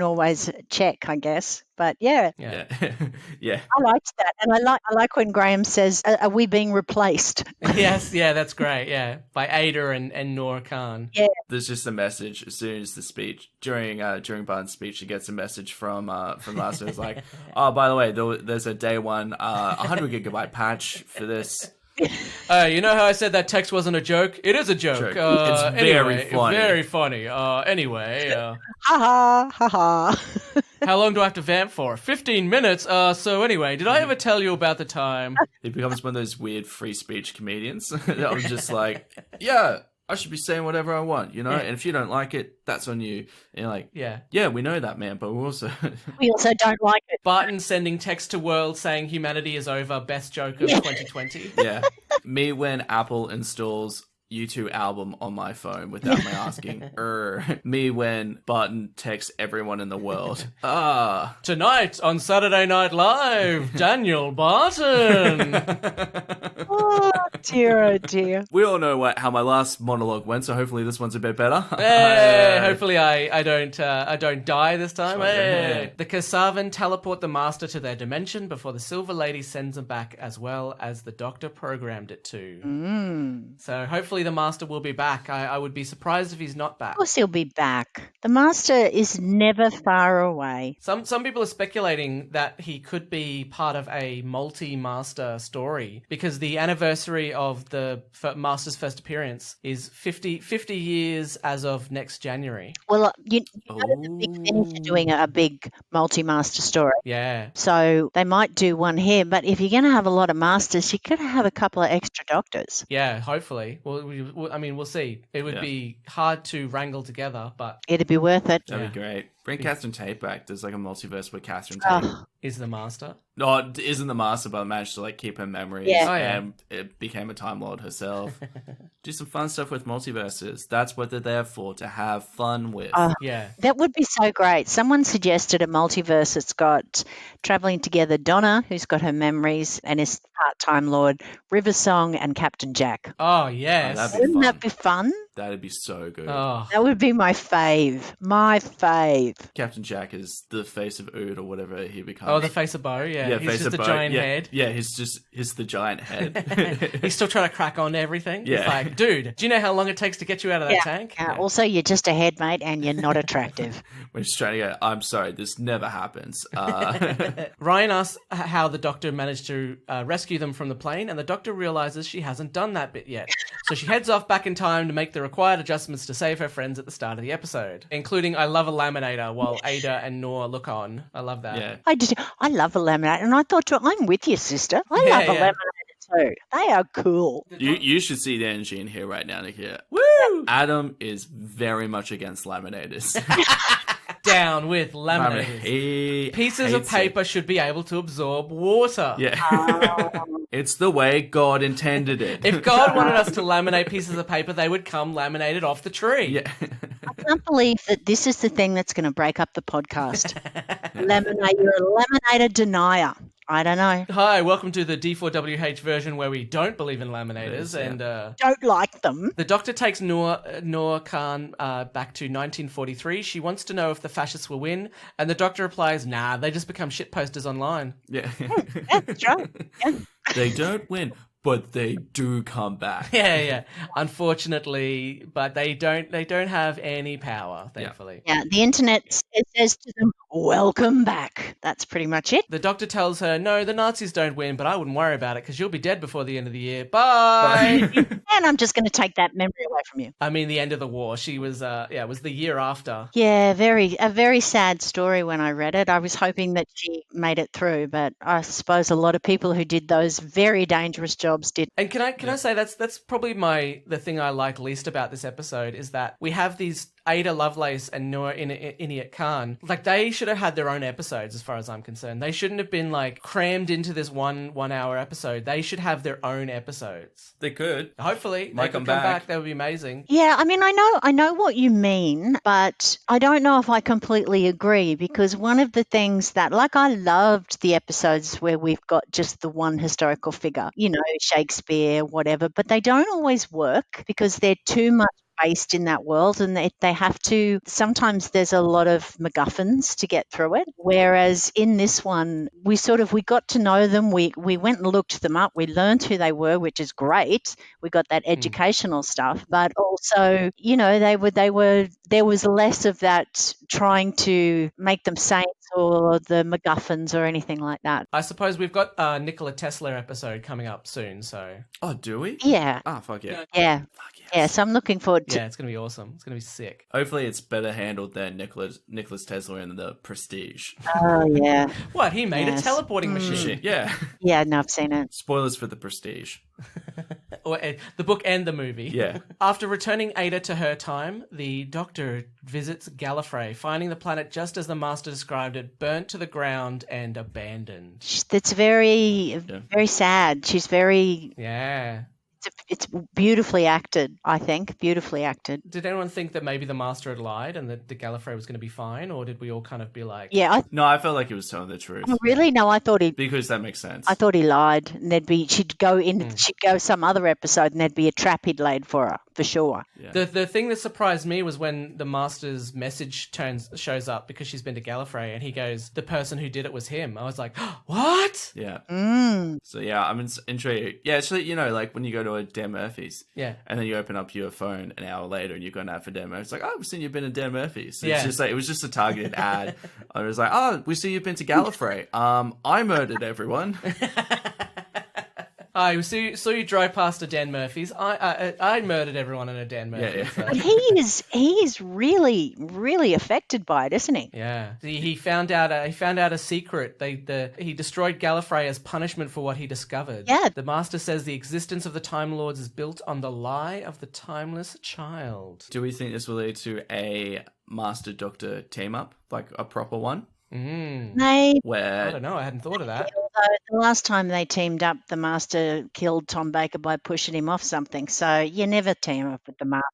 always check, I guess. But yeah, Yeah. Yeah. Yeah. I liked that, and I like when Graham says, "Are we being replaced?" Yes, yeah, that's great. Yeah. By Ada and Noor Khan. There's just a message as soon as the speech during Barton's speech, she gets a message from last year. It's like, oh, by the way, there's a day one 100 gigabyte patch for this. You know how I said that text wasn't a joke? It is a joke. It's very anyway, funny. Very funny. Anyway, Ha ha ha ha. how long do I have to vamp for? 15 minutes. So anyway, did I ever tell you about the time? It becomes one of those weird free speech comedians. I'm just like, yeah, I should be saying whatever I want, you know? Yeah. And if you don't like it, that's on you. And you're like, Yeah. we know that, man, but we're also... We also don't like it. Barton sending text to world saying humanity is over, best joke of 2020. yeah. Me when Apple installs U2 album on my phone without me asking. Me when Barton texts everyone in the world. Tonight on Saturday Night Live, Daniel Barton. Oh dear, oh dear. We all know how my last monologue went, so hopefully this one's a bit better. Hey, hopefully I don't die this time. Sure, Hey. yeah. The Kasavan teleport the Master to their dimension before the Silver Lady sends them back, as well as the Doctor programmed it to. So hopefully the Master will be back. I would be surprised if he's not back. Of course he'll be back. The Master is never far away. Some people are speculating that he could be part of a multi-Master story because the anniversary of the Master's first appearance is 50 years as of next January. Well, you know there's a big thing for doing a big multi-master story. Yeah. So they might do one here, but if you're going to have a lot of masters, you're going to have a couple of extra doctors. Yeah, hopefully. We'll see. It would be hard to wrangle together, but It'd be worth it. That'd be great. Bring Catherine Tate back. There's like a multiverse with Catherine Tate. Oh, is the Master? No, it isn't the Master, but managed to like keep her memories. Yeah. Oh, yeah. And it became a Time Lord herself. Do some fun stuff with multiverses. That's what they're there for, to have fun with. Yeah. that would be so great. Someone suggested a multiverse that's got traveling together Donna, who's got her memories and is part-time Lord, River Song, and Captain Jack. Oh, yes. that'd be Wouldn't fun. that be fun? That'd be so good. Oh, That would be my fave. My fave. Captain Jack is the face of Ood or whatever he becomes. oh, the face of Bo. Yeah, he's face just of a Bo. giant Yeah, head. Yeah, he's the giant head. He's still trying to crack on to everything. Yeah. It's like, dude, do you know how long it takes to get you out of that tank? Also, you're just a head mate and you're not attractive. We're just trying to go, I'm sorry, this never happens. Ryan asks how the Doctor managed to rescue them from the plane, and the Doctor realizes she hasn't done that bit yet. So she heads off back in time to make the required adjustments to save her friends at the start of the episode, including I love a laminator while Ada and Noor look on. I love that. Yeah. I love a laminator, and I thought, too, I'm with you, sister. I Yeah, love a yeah. laminator too. They are cool. You should see the energy in here right now, Nicchia. Woo! Adam is very much against laminators. Down with laminators. He Pieces of hates paper should be able to absorb water. it. Yeah. It's the way God intended it. If God wanted us to laminate pieces of paper, they would come laminated off the tree. Yeah. I can't believe that this is the thing that's going to break up the podcast. Laminate, you're a laminator denier. I don't know. Hi, welcome to the D4WH version where we don't believe in laminators. Yes, yeah. And Don't like them. the doctor takes Noor Khan back to 1943. She wants to know if the fascists will win. And the doctor replies, nah, they just become shit posters online. Yeah. Yeah, that's right. Yeah. They don't win, but they do come back. Yeah. Unfortunately, but they don't have any power, thankfully. Yeah, the internet says to them, welcome back. That's pretty much it. The doctor tells her, no, the Nazis don't win, but I wouldn't worry about it because you'll be dead before the end of the year. Bye! And I'm just going to take that memory away from you. I mean, the end of the war. She was, it was the year after. Yeah, a very sad story when I read it. I was hoping that she made it through, but I suppose a lot of people who did those very dangerous jobs did. And can I say that's probably the thing I like least about this episode is that we have these Ada Lovelace and Noor Inayat Khan. Like, they should have had their own episodes as far as I'm concerned. They shouldn't have been like crammed into this one hour episode. They should have their own episodes. They could. Hopefully Might they could come come back. back. That would be amazing. Yeah, I mean, I know what you mean, but I don't know if I completely agree because one of the things that, like, I loved the episodes where we've got just the one historical figure, you know, Shakespeare, whatever, but they don't always work because they're too much based in that world and they have to, sometimes there's a lot of MacGuffins to get through it, whereas in this one we got to know them, we went and looked them up, we learned who they were, which is great, we got that educational stuff, but also, you know, there was less of that trying to make them saints or the MacGuffins or anything like that. I suppose we've got a Nikola Tesla episode coming up soon, so Oh, do we? Yeah. Oh, fuck yeah. Yeah. Fuck yes. Yeah, so I'm looking forward to yeah, it's gonna be awesome. It's gonna be sick. Hopefully it's better handled than Nicholas Tesla and the Prestige. Oh yeah. What, he made Yes. a teleporting machine? Shit, yeah. Yeah, no, I've seen it. Spoilers for the Prestige. Or the book and the movie. Yeah. After returning Ada to her time, the Doctor visits Gallifrey, finding the planet just as the Master described it, burnt to the ground and abandoned. That's very sad. She's very. Yeah. It's beautifully acted, I think. Beautifully acted. Did anyone think that maybe the Master had lied and that the Gallifrey was going to be fine, or did we all kind of be like, Yeah. No, I felt like he was telling the truth. Really? No, I thought he. Because that makes sense. I thought he lied, and she'd go some other episode, and there'd be a trap he'd laid for her for sure. Yeah. The thing that surprised me was when the Master's message shows up because she's been to Gallifrey, and he goes, the person who did it was him. I was like, what? Yeah. Mm. So yeah, I'm intrigued. Yeah, actually, you know, like when you go to a Dan Murphy's, Yeah. and then you open up your phone an hour later and you've got an ad for Dan Murphy's. It's like, oh, we've seen you've been to Dan Murphy's. So Yeah. It's just like, it was just a targeted ad. I was like, oh, we see you've been to Gallifrey. I murdered everyone. I saw you drive past a Dan Murphy's. I murdered everyone in a Dan Murphy's. Yeah. But he is really, really affected by it, isn't he? Yeah, he found out a secret. He destroyed Gallifrey as punishment for what he discovered. Yeah. The Master says the existence of the Time Lords is built on the lie of the timeless child. Do we think this will lead to a Master Doctor team up, like a proper one? Maybe. I Where don't know. I hadn't thought of that. Although the last time they teamed up, the Master killed Tom Baker by pushing him off something. So you never team up with the Master.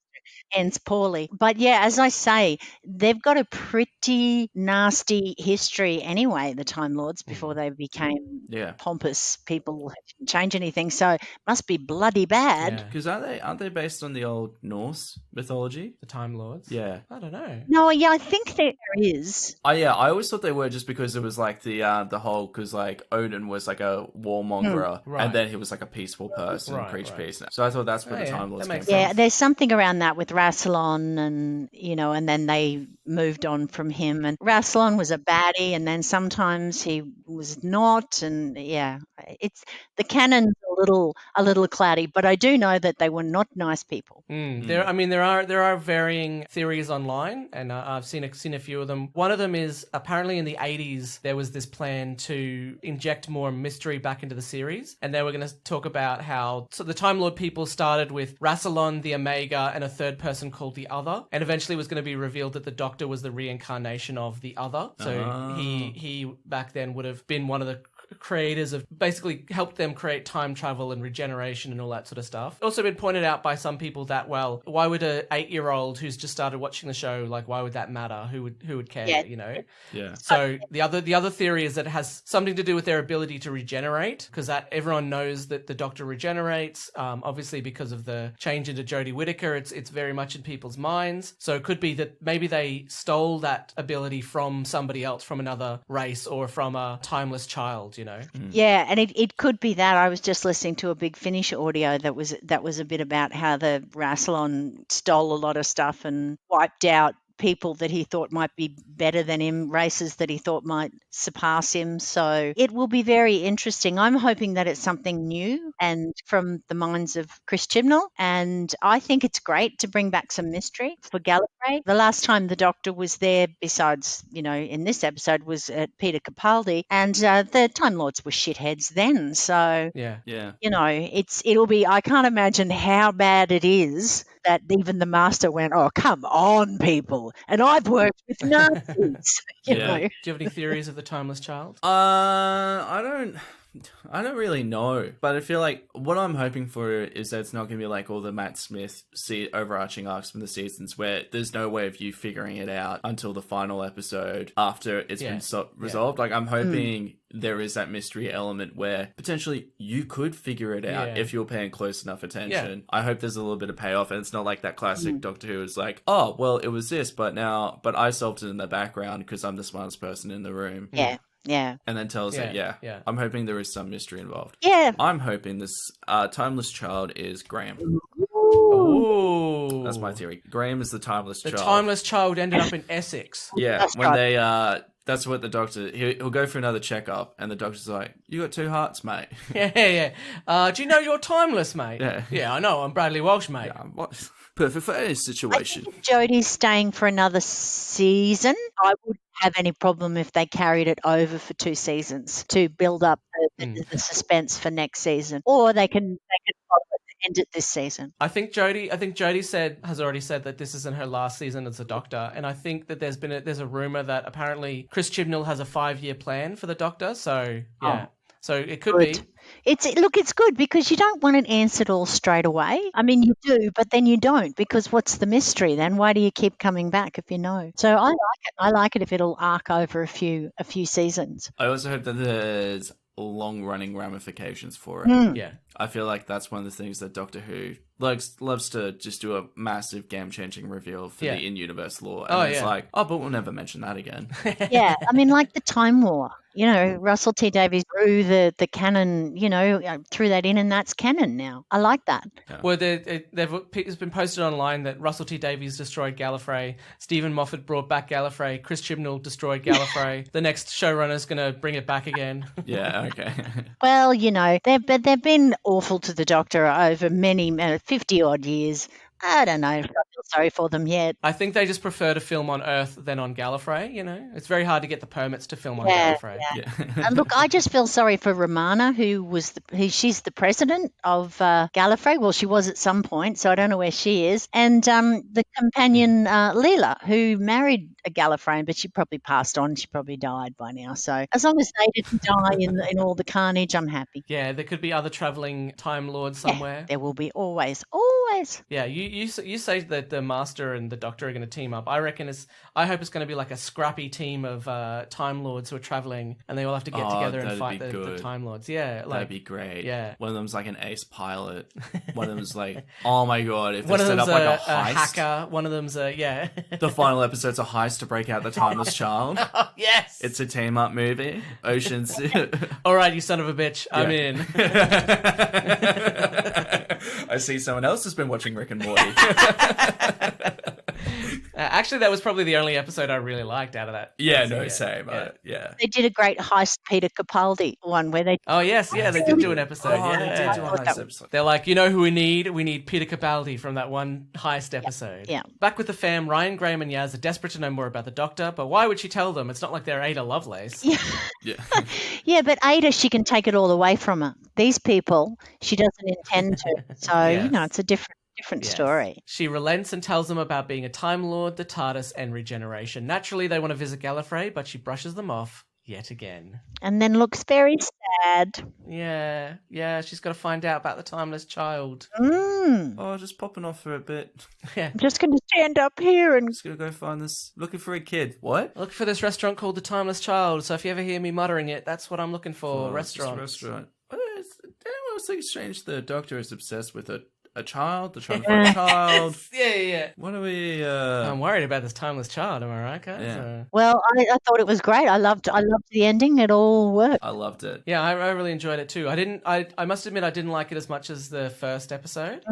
Ends poorly. But yeah, as I say, they've got a pretty nasty history anyway, the Time Lords, before they became pompous people who didn't change anything. So it must be bloody bad. Yeah. because aren't they based on the old Norse mythology? The Time Lords. Yeah. I don't know. No, yeah, I think there is. Oh yeah, I always thought they were just because it was like the whole, because like Odin was like a warmonger Right. and then he was like a peaceful person, Right, preached right. peace. So I thought that's where Oh, the yeah, Time Lords that came makes from. Yeah, there's something around that with Rassilon and then they moved on from him. And Rassilon was a baddie and then sometimes he was not. And yeah, it's the canon's a little cloudy, but I do know that they were not nice people. There are varying theories online, and I've seen a few of them. One of them is apparently in the 80s there was this plan to inject more mystery back into the series, and they were going to talk about how the Time Lord people started with Rassilon, the Omega, and a third person called the Other, and eventually was going to be revealed that the Doctor was the reincarnation of the Other. So he back then would have been one of the creators of basically helped them create time travel and regeneration and all that sort of stuff. Also been pointed out by some people that, well, why would a 8-year-old who's just started watching the show, like, why would that matter? Who would care, you know? Yeah. So the other theory is that it has something to do with their ability to regenerate, because that everyone knows that the Doctor regenerates. Obviously because of the change into Jodie Whittaker, it's very much in people's minds. So it could be that maybe they stole that ability from somebody else, from another race, or from a timeless child, you know? Yeah, and it could be that. I was just listening to a Big Finish audio that was a bit about how the Rassilon stole a lot of stuff and wiped out people that he thought might be better than him, races that he thought might surpass him. So it will be very interesting. I'm hoping that it's something new and from the minds of Chris Chibnall, and I think it's great to bring back some mystery for Gallifrey. The last time the Doctor was there, besides, in this episode, was at Peter Capaldi, and the Time Lords were shitheads then. So Yeah. it'll be, I can't imagine how bad it is that even the Master went, oh, come on, people. And I've worked with Nazis, you know. Do you have any theories of the Timeless Child? I don't really know, but I feel like what I'm hoping for is that it's not going to be like all the Matt Smith overarching arcs from the seasons where there's no way of you figuring it out until the final episode after it's been resolved. Like, I'm hoping there is that mystery element where potentially you could figure it out if you're paying close enough attention. I hope there's a little bit of payoff, and it's not like that classic Doctor Who is like, oh, well, it was this, but I solved it in the background because I'm the smartest person in the room. Yeah. And then tells it, I'm hoping there is some mystery involved. Yeah. I'm hoping this timeless child is Graham. Ooh. That's my theory. Graham is the timeless child. The timeless child ended up in Essex. Yeah, That's when right. that's what the Doctor, he'll go for another checkup, and the Doctor's like, you got 2 hearts, mate. Yeah. Do you know you're timeless, mate? Yeah, I know. I'm Bradley Walsh, mate. What? Perfect for any situation. I think if Jodie's staying for another season, I wouldn't have any problem if they carried it over for 2 seasons to build up the suspense for next season, or they can end it this season. I think Jodie has already said that this isn't her last season as a Doctor, and I think that there's a rumor that apparently Chris Chibnall has a 5-year plan for the Doctor. So so it could be. It's good because you don't want it answered all straight away. I mean, you do, but then you don't, because what's the mystery then? Why do you keep coming back if you know? So I like it. I like it if it'll arc over a few seasons. I also hope that there's long-running ramifications for it. Yeah. I feel like that's one of the things that Doctor Who loves to just do a massive game-changing reveal for the in-universe lore. And it's like, but we'll never mention that again. Yeah, I mean, like the Time War. Russell T Davies threw the canon, threw that in, and that's canon now. I like that. Yeah. Well, it's been posted online that Russell T Davies destroyed Gallifrey, Stephen Moffat brought back Gallifrey, Chris Chibnall destroyed Gallifrey. The next showrunner's going to bring it back again. Yeah, okay. Well, they've been awful to the Doctor over many 50-odd years. I don't know if I feel sorry for them yet. I think they just prefer to film on Earth than on Gallifrey, It's very hard to get the permits to film on Gallifrey. Yeah. And look, I just feel sorry for Romana, she's the president of Gallifrey. Well, she was at some point, so I don't know where she is. And the companion, Leela, who married a Gallifreyan, but she probably passed on. She probably died by now. So as long as they didn't die in all the carnage, I'm happy. Yeah, there could be other travelling Time Lords somewhere. Yeah, there will be always. Yeah, you say that the Master and the Doctor are going to team up. I hope it's going to be like a scrappy team of Time Lords who are travelling, and they all have to get together and fight the Time Lords. Yeah, that'd be great. Yeah, one of them's like an ace pilot. One of them's like, oh my god, if they one set up like a heist. Hacker. One of them's The final episode's a heist to break out the Timeless Child. Oh, yes, it's a team up movie. Ocean's. All right, you son of a bitch, I'm in. I see someone else has been watching Rick and Morty. Actually, that was probably the only episode I really liked out of that. Yeah, So, no, same. Yeah. They did a great heist Peter Capaldi one where they Oh, yes. Yeah, they did do an episode. Oh, yeah. they did do a heist episode. They're like, you know who we need? We need Peter Capaldi from that one heist episode. Yeah. Back with the fam, Ryan, Graham, and Yaz are desperate to know more about the Doctor, but why would she tell them? It's not like they're Ada Lovelace. Yeah. Yeah. Yeah, but Ada, she can take it all away from her. These people, she doesn't intend to. So, Yes. it's a different Yes. story. She relents and tells them about being a Time Lord, the TARDIS, and regeneration. Naturally, they want to visit Gallifrey, but she brushes them off yet again. And then looks very sad. Yeah, she's got to find out about the timeless child. Oh, just popping off for a bit. Yeah. I'm just going to stand up here and... Just gonna go find this. Looking for a kid. What? Look for this restaurant called the Timeless Child. So if you ever hear me muttering it, that's what I'm looking for. Oh, it's just a restaurant. I was thinking strange. The Doctor is obsessed with a child. They're trying to find a child. Yeah. What are we? I'm worried about this timeless child. Am I right, guys? Yeah. Well, I thought it was great. I loved the ending. It all worked. I loved it. Yeah, I really enjoyed it too. I must admit I didn't like it as much as the first episode,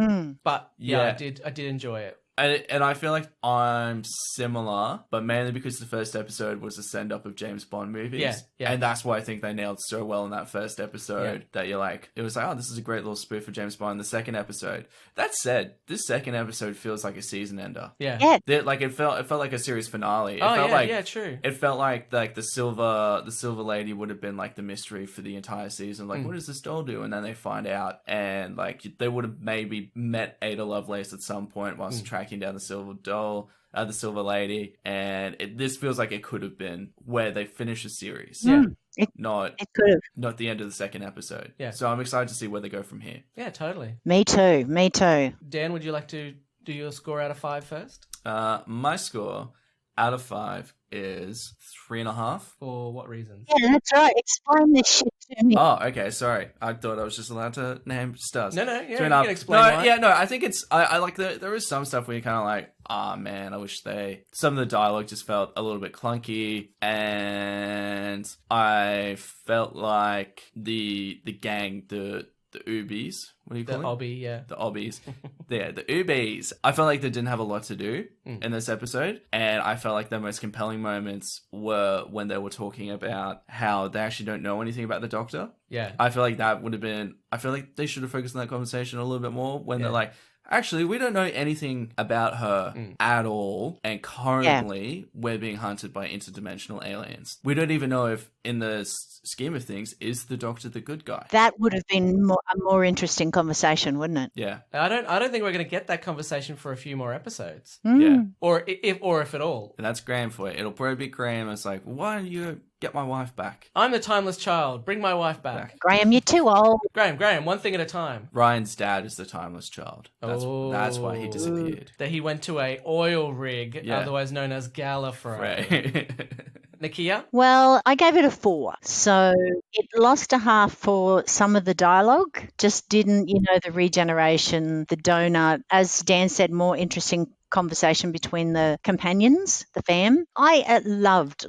but yeah, I did enjoy it. And I feel like I'm similar, but mainly because the first episode was a send-up of James Bond movies. Yeah. And that's why I think they nailed so well in that first episode that you're like, it was like, oh, this is a great little spoof of James Bond. The second episode. That said, this second episode feels like a season ender. Yeah. It felt like a series finale. It felt true. It felt like the silver lady would have been like the mystery for the entire season. Like, what does this doll do? And then they find out, and like they would have maybe met Ada Lovelace at some point whilst tracking down the silver doll, the silver lady, and this feels like it could have been where they finish a series. Yeah. It could have. Not the end of the second episode. Yeah. So I'm excited to see where they go from here. Yeah, totally. Me too. Dan, would you like to do your score out of 5 first? My score out of 5 is 3.5. For what reasons? Yeah, that's right. Explain this shit to me. Oh, okay. Sorry, I thought I was just allowed to name stars. No, yeah, you 3.5. can explain why. Yeah, no. I think it's. I like there is some stuff where you're kind of like, man, I wish some of the dialogue just felt a little bit clunky, and I felt like the gang, the Ubies. What do you call The it? Obby, yeah. The Obbies. The Ubies. I felt like they didn't have a lot to do in this episode. And I felt like the most compelling moments were when they were talking about how they actually don't know anything about the Doctor. Yeah. I feel like that would have been... I feel like they should have focused on that conversation a little bit more when they're like, actually, we don't know anything about her at all. And currently, we're being hunted by interdimensional aliens. We don't even know if, in the scheme of things, is the Doctor the good guy? That would have been a more interesting conversation, wouldn't it? Yeah. I don't think we're going to get that conversation for a few more episodes. Yeah. Or if at all. And that's Graham for you. It'll probably be Graham. It's like, why don't you get my wife back? I'm the timeless child. Bring my wife back. Graham, you're too old. Graham, one thing at a time. Ryan's dad is the timeless child. That's why he disappeared. That he went to a oil rig, otherwise known as Gallifrey. Right. Nichia? Well, I gave it a 4. So it lost a half for some of the dialogue. Just didn't, the regeneration, the donut. As Dan said, more interesting conversation between the companions, the fam. I loved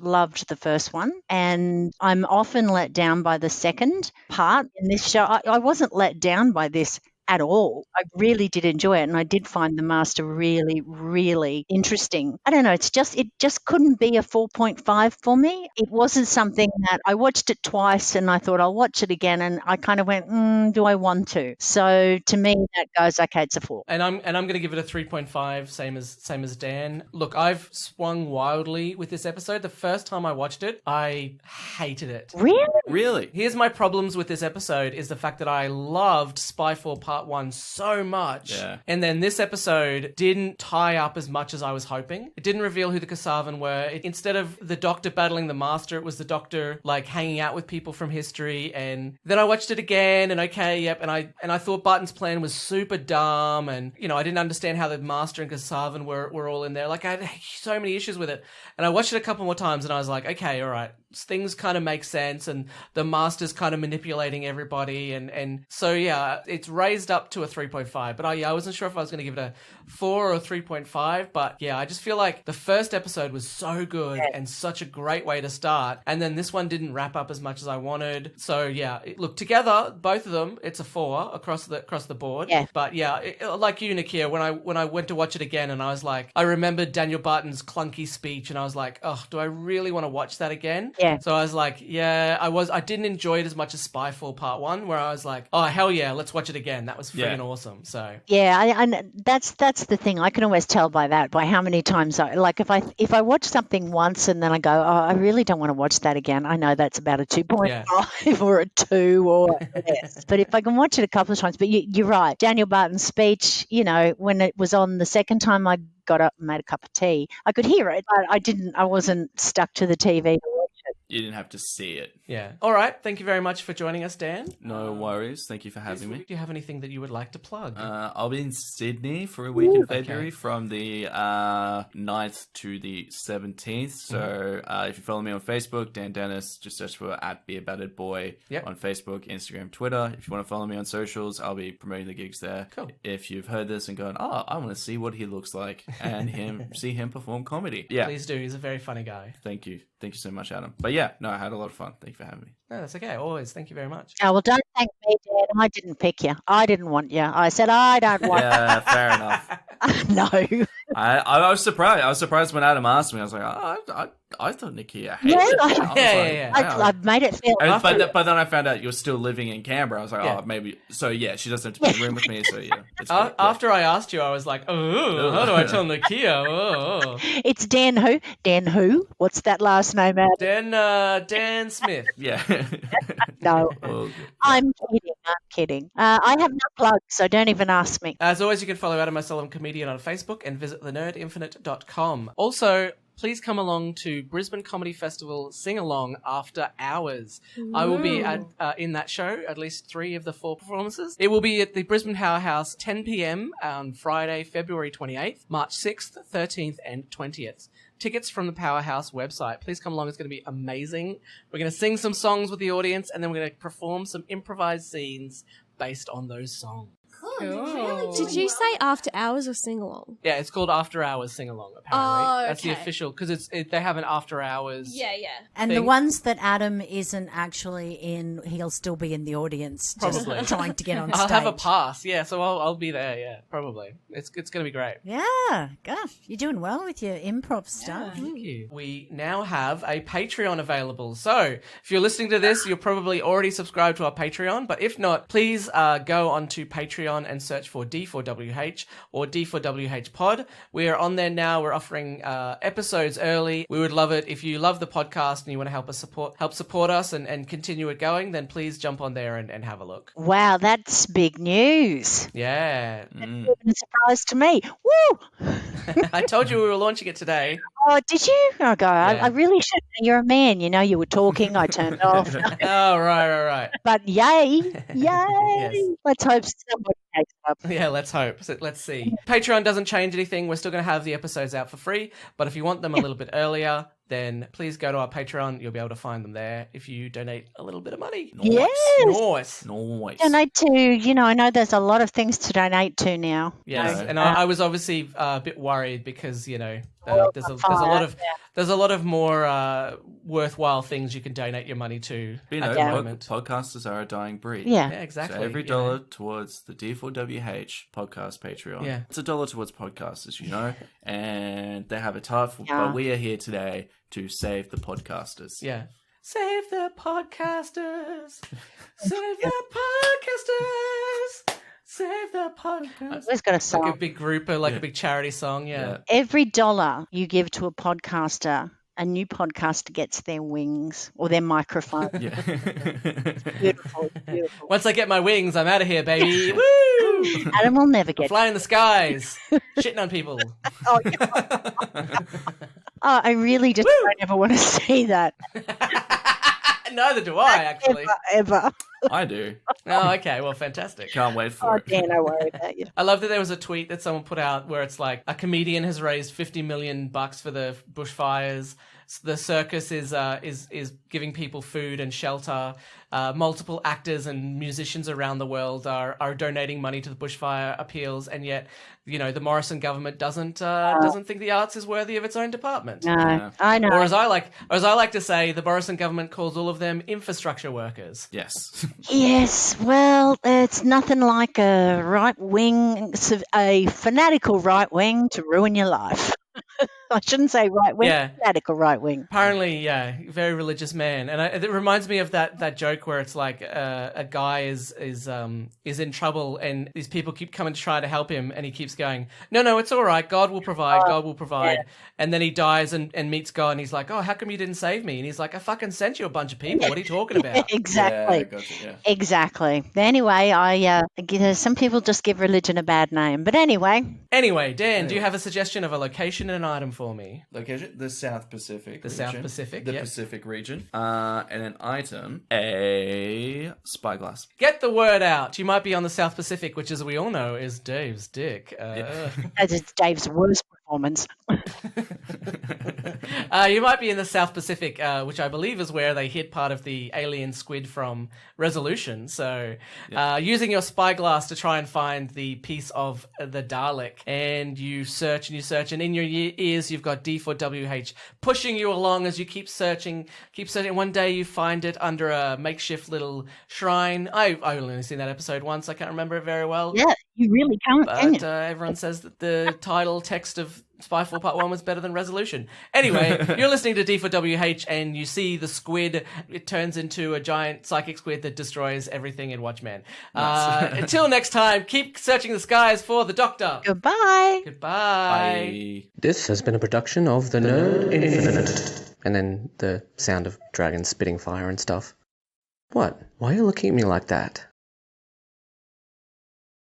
the first one, and I'm often let down by the second part in this show. I wasn't let down by this at all. I really did enjoy it, and I did find the Master really, really interesting. I don't know, it just couldn't be a 4.5 for me. It wasn't something that I watched it twice and I thought I'll watch it again, and I kind of went, do I want to? So to me that goes, okay, it's a 4. And I'm going to give it a 3.5, same as Dan. Look, I've swung wildly with this episode. The first time I watched it, I hated it. Really? Here's my problems with this episode is the fact that I loved Spyfall Part 1 so much. Yeah. And then this episode didn't tie up as much as I was hoping. It didn't reveal who the Kasavan were. Instead of the Doctor battling the Master, it was the Doctor like hanging out with people from history. And then I watched it again and and I thought Barton's plan was super dumb, and I didn't understand how the Master and Kasavan were all in there. Like, I had so many issues with it. And I watched it a couple more times and I was like, okay, all right, things kind of make sense, and the master's kind of manipulating everybody, and so yeah, it's raised up to a 3.5. But I wasn't sure if I was going to give it a 4 or 3.5. But yeah, I just feel like the first episode was so good and such a great way to start, and then this one didn't wrap up as much as I wanted. So yeah, look, together, both of them, it's a 4 across the board. Yeah. But yeah, like you, Nicchia, when I went to watch it again, and I was like, I remembered Daniel Barton's clunky speech, and I was like, oh, do I really want to watch that again? Yeah. So I was like, yeah, I didn't enjoy it as much as Spyfall Part 1, where I was like, oh, hell yeah, let's watch it again. That was freaking awesome. So yeah, I that's the thing. I can always tell by how many times if I watch something once and then I go, oh, I really don't want to watch that again. I know that's about a 2.5 or a 2 or less. But if I can watch it a couple of times, but you're right. Daniel Barton's speech, when it was on the second time, I got up and made a cup of tea. I could hear it, but I wasn't stuck to the TV to watch it. You didn't have to see it. yeah. All right. Thank you very much for joining us, Dan. No worries. Thank you for having me. Do you have anything that you would like to plug? I'll be in Sydney for a week in February from the 9th to the 17th. So if you follow me on Facebook, Dan Dennis, just search for @BeABattedBoy on Facebook, Instagram, Twitter. If you want to follow me on socials, I'll be promoting the gigs there. Cool. If you've heard this and gone, oh, I want to see what he looks like and see him perform comedy. Yeah. Please do. He's a very funny guy. Thank you. Thank you so much, Adam. But yeah, no, I had a lot of fun. Thank you for having me. No, that's okay. Always. Thank you very much. Oh, well, don't thank me, Dan. I didn't pick you. I didn't want you. I said I don't want Yeah, fair enough. No. I was surprised. I was surprised when Adam asked me. I was like, I thought Nicchia hated it. I was like, Yeah. wow. I've made it feel. But then I found out you're still living in Canberra. I was like, Yeah. oh, maybe. So yeah, she doesn't have to be in the room with me. So yeah, it's good. Yeah. After I asked you, I was like, oh, how do I tell Nicchia? Oh. It's Dan who? Dan who? What's that last name, Adam? Dan Smith. Yeah. No. Well, I'm kidding. I have no plugs, so don't even ask me. As always, you can follow Adam Sullivan Comedian on Facebook and visit thenerdinfinite.com. Also, please come along to Brisbane Comedy Festival Sing Along After Hours. I will be in that show, at least 3 of the 4 performances. It will be at the Brisbane Powerhouse, 10 p.m. on Friday, February 28th, March 6th, 13th and 20th. Tickets from the Powerhouse website. Please come along. It's going to be amazing. We're going to sing some songs with the audience, and then we're going to perform some improvised scenes based on those songs. Cool. Did you say after hours or sing along? Yeah, it's called After Hours Sing Along, apparently. Oh, That's the okay. official, because they have an After Hours. Yeah. And thing. the ones that Adam isn't actually in, he'll still be in the audience, just Probably. trying to get on I'll stage. have a pass, yeah, so I'll be there, yeah, probably. It's going to be great. Yeah, gosh, you're doing well with your improv stuff. Thank you. We now have a Patreon available. So if you're listening to this, you're probably already subscribed to our Patreon. But if not, please go onto Patreon and search for D4WH or D4WH Pod. We're on there now. We're offering episodes early. We would love it if you love the podcast and you want to help support us and continue it going. Then please jump on there and have a look. Wow, that's big news. Yeah, Even a surprise to me. Woo! I told you we were launching it today. Oh, did you? Oh, God, Yeah. I really should. You're a man. You were talking. I turned off. Oh, right. But yay. Yes. Let's hope somebody takes it up. Yeah, let's hope. So let's see. Patreon doesn't change anything. We're still going to have the episodes out for free. But if you want them a little bit earlier, then please go to our Patreon. You'll be able to find them there if you donate a little bit of money. Yes. Nice. Donate to, I know there's a lot of things to donate to now. Yes, No. and I was obviously a bit worried because there's a lot of more worthwhile things you can donate your money to at the moment. Podcasters are a dying breed. Yeah. Yeah, exactly. So every dollar towards the D4WH podcast Patreon. Yeah. It's $1 towards podcasters, and they have it tough. Yeah. But we are here today to save the podcasters. Yeah. Save the podcasters. Save the podcasters. Save the podcast. We've got a song. Like a big group, like a big charity song. Yeah. Every dollar you give to a podcaster, a new podcaster gets their wings or their microphone. Yeah. Beautiful. Once I get my wings, I'm out of here, baby. Woo! Adam will never get. Fly in the skies, shitting on people. Oh, I really just don't ever want to see that Neither do I, actually. ever. I do. Oh, okay. Well, fantastic. Can't wait for Oh, it. Dan, I worry about you. I love that there was a tweet that someone put out where it's like a comedian has raised $50 million for the bushfires, the circus is giving people food and shelter. Multiple actors and musicians around the world are donating money to the bushfire appeals, and yet, the Morrison government doesn't think the arts is worthy of its own department. No, I know. Or as I like to say, the Morrison government calls all of them infrastructure workers. Yes. Yes, well, it's nothing like a a fanatical right wing to ruin your life. I shouldn't say right wing, Yeah. fanatical right wing. Apparently, yeah, very religious man, and it reminds me of that joke where it's like a guy is in trouble, and these people keep coming to try to help him, and he keeps going, no, it's all right, God will provide, God will provide, and then he dies and meets God, and he's like, oh, how come you didn't save me? And he's like, I fucking sent you a bunch of people. What are you talking about? Exactly. Yeah, gotcha, yeah. Exactly. Anyway, some people just give religion a bad name, but anyway. Anyway, Dan, do you have a suggestion of a location and an item for me? Location: the South Pacific. The region. South Pacific, The yep. Pacific region. And an item: a spyglass. Get the word out. You might be on the South Pacific, which, as we all know, is Dave's dick. That is Dave's worst performance. You might be in the South Pacific, which I believe is where they hit part of the alien squid from Resolution. So using your spyglass to try and find the piece of the Dalek, and you search, and in your ears you've got D4WH pushing you along as you keep searching. One day you find it under a makeshift little shrine. I've only seen that episode once. I can't remember it very well. Yeah, you really can't, can But you? everyone says that the title text of Spyfall Part 1 was better than Resolution. Anyway, you're listening to D4WH and you see the squid. It turns into a giant psychic squid that destroys everything in Watchmen. Until next time, keep searching the skies for the Doctor. Goodbye. Goodbye. Bye. This has been a production of The Nerd Infinite. And then the sound of dragons spitting fire and stuff. What? Why are you looking at me like that?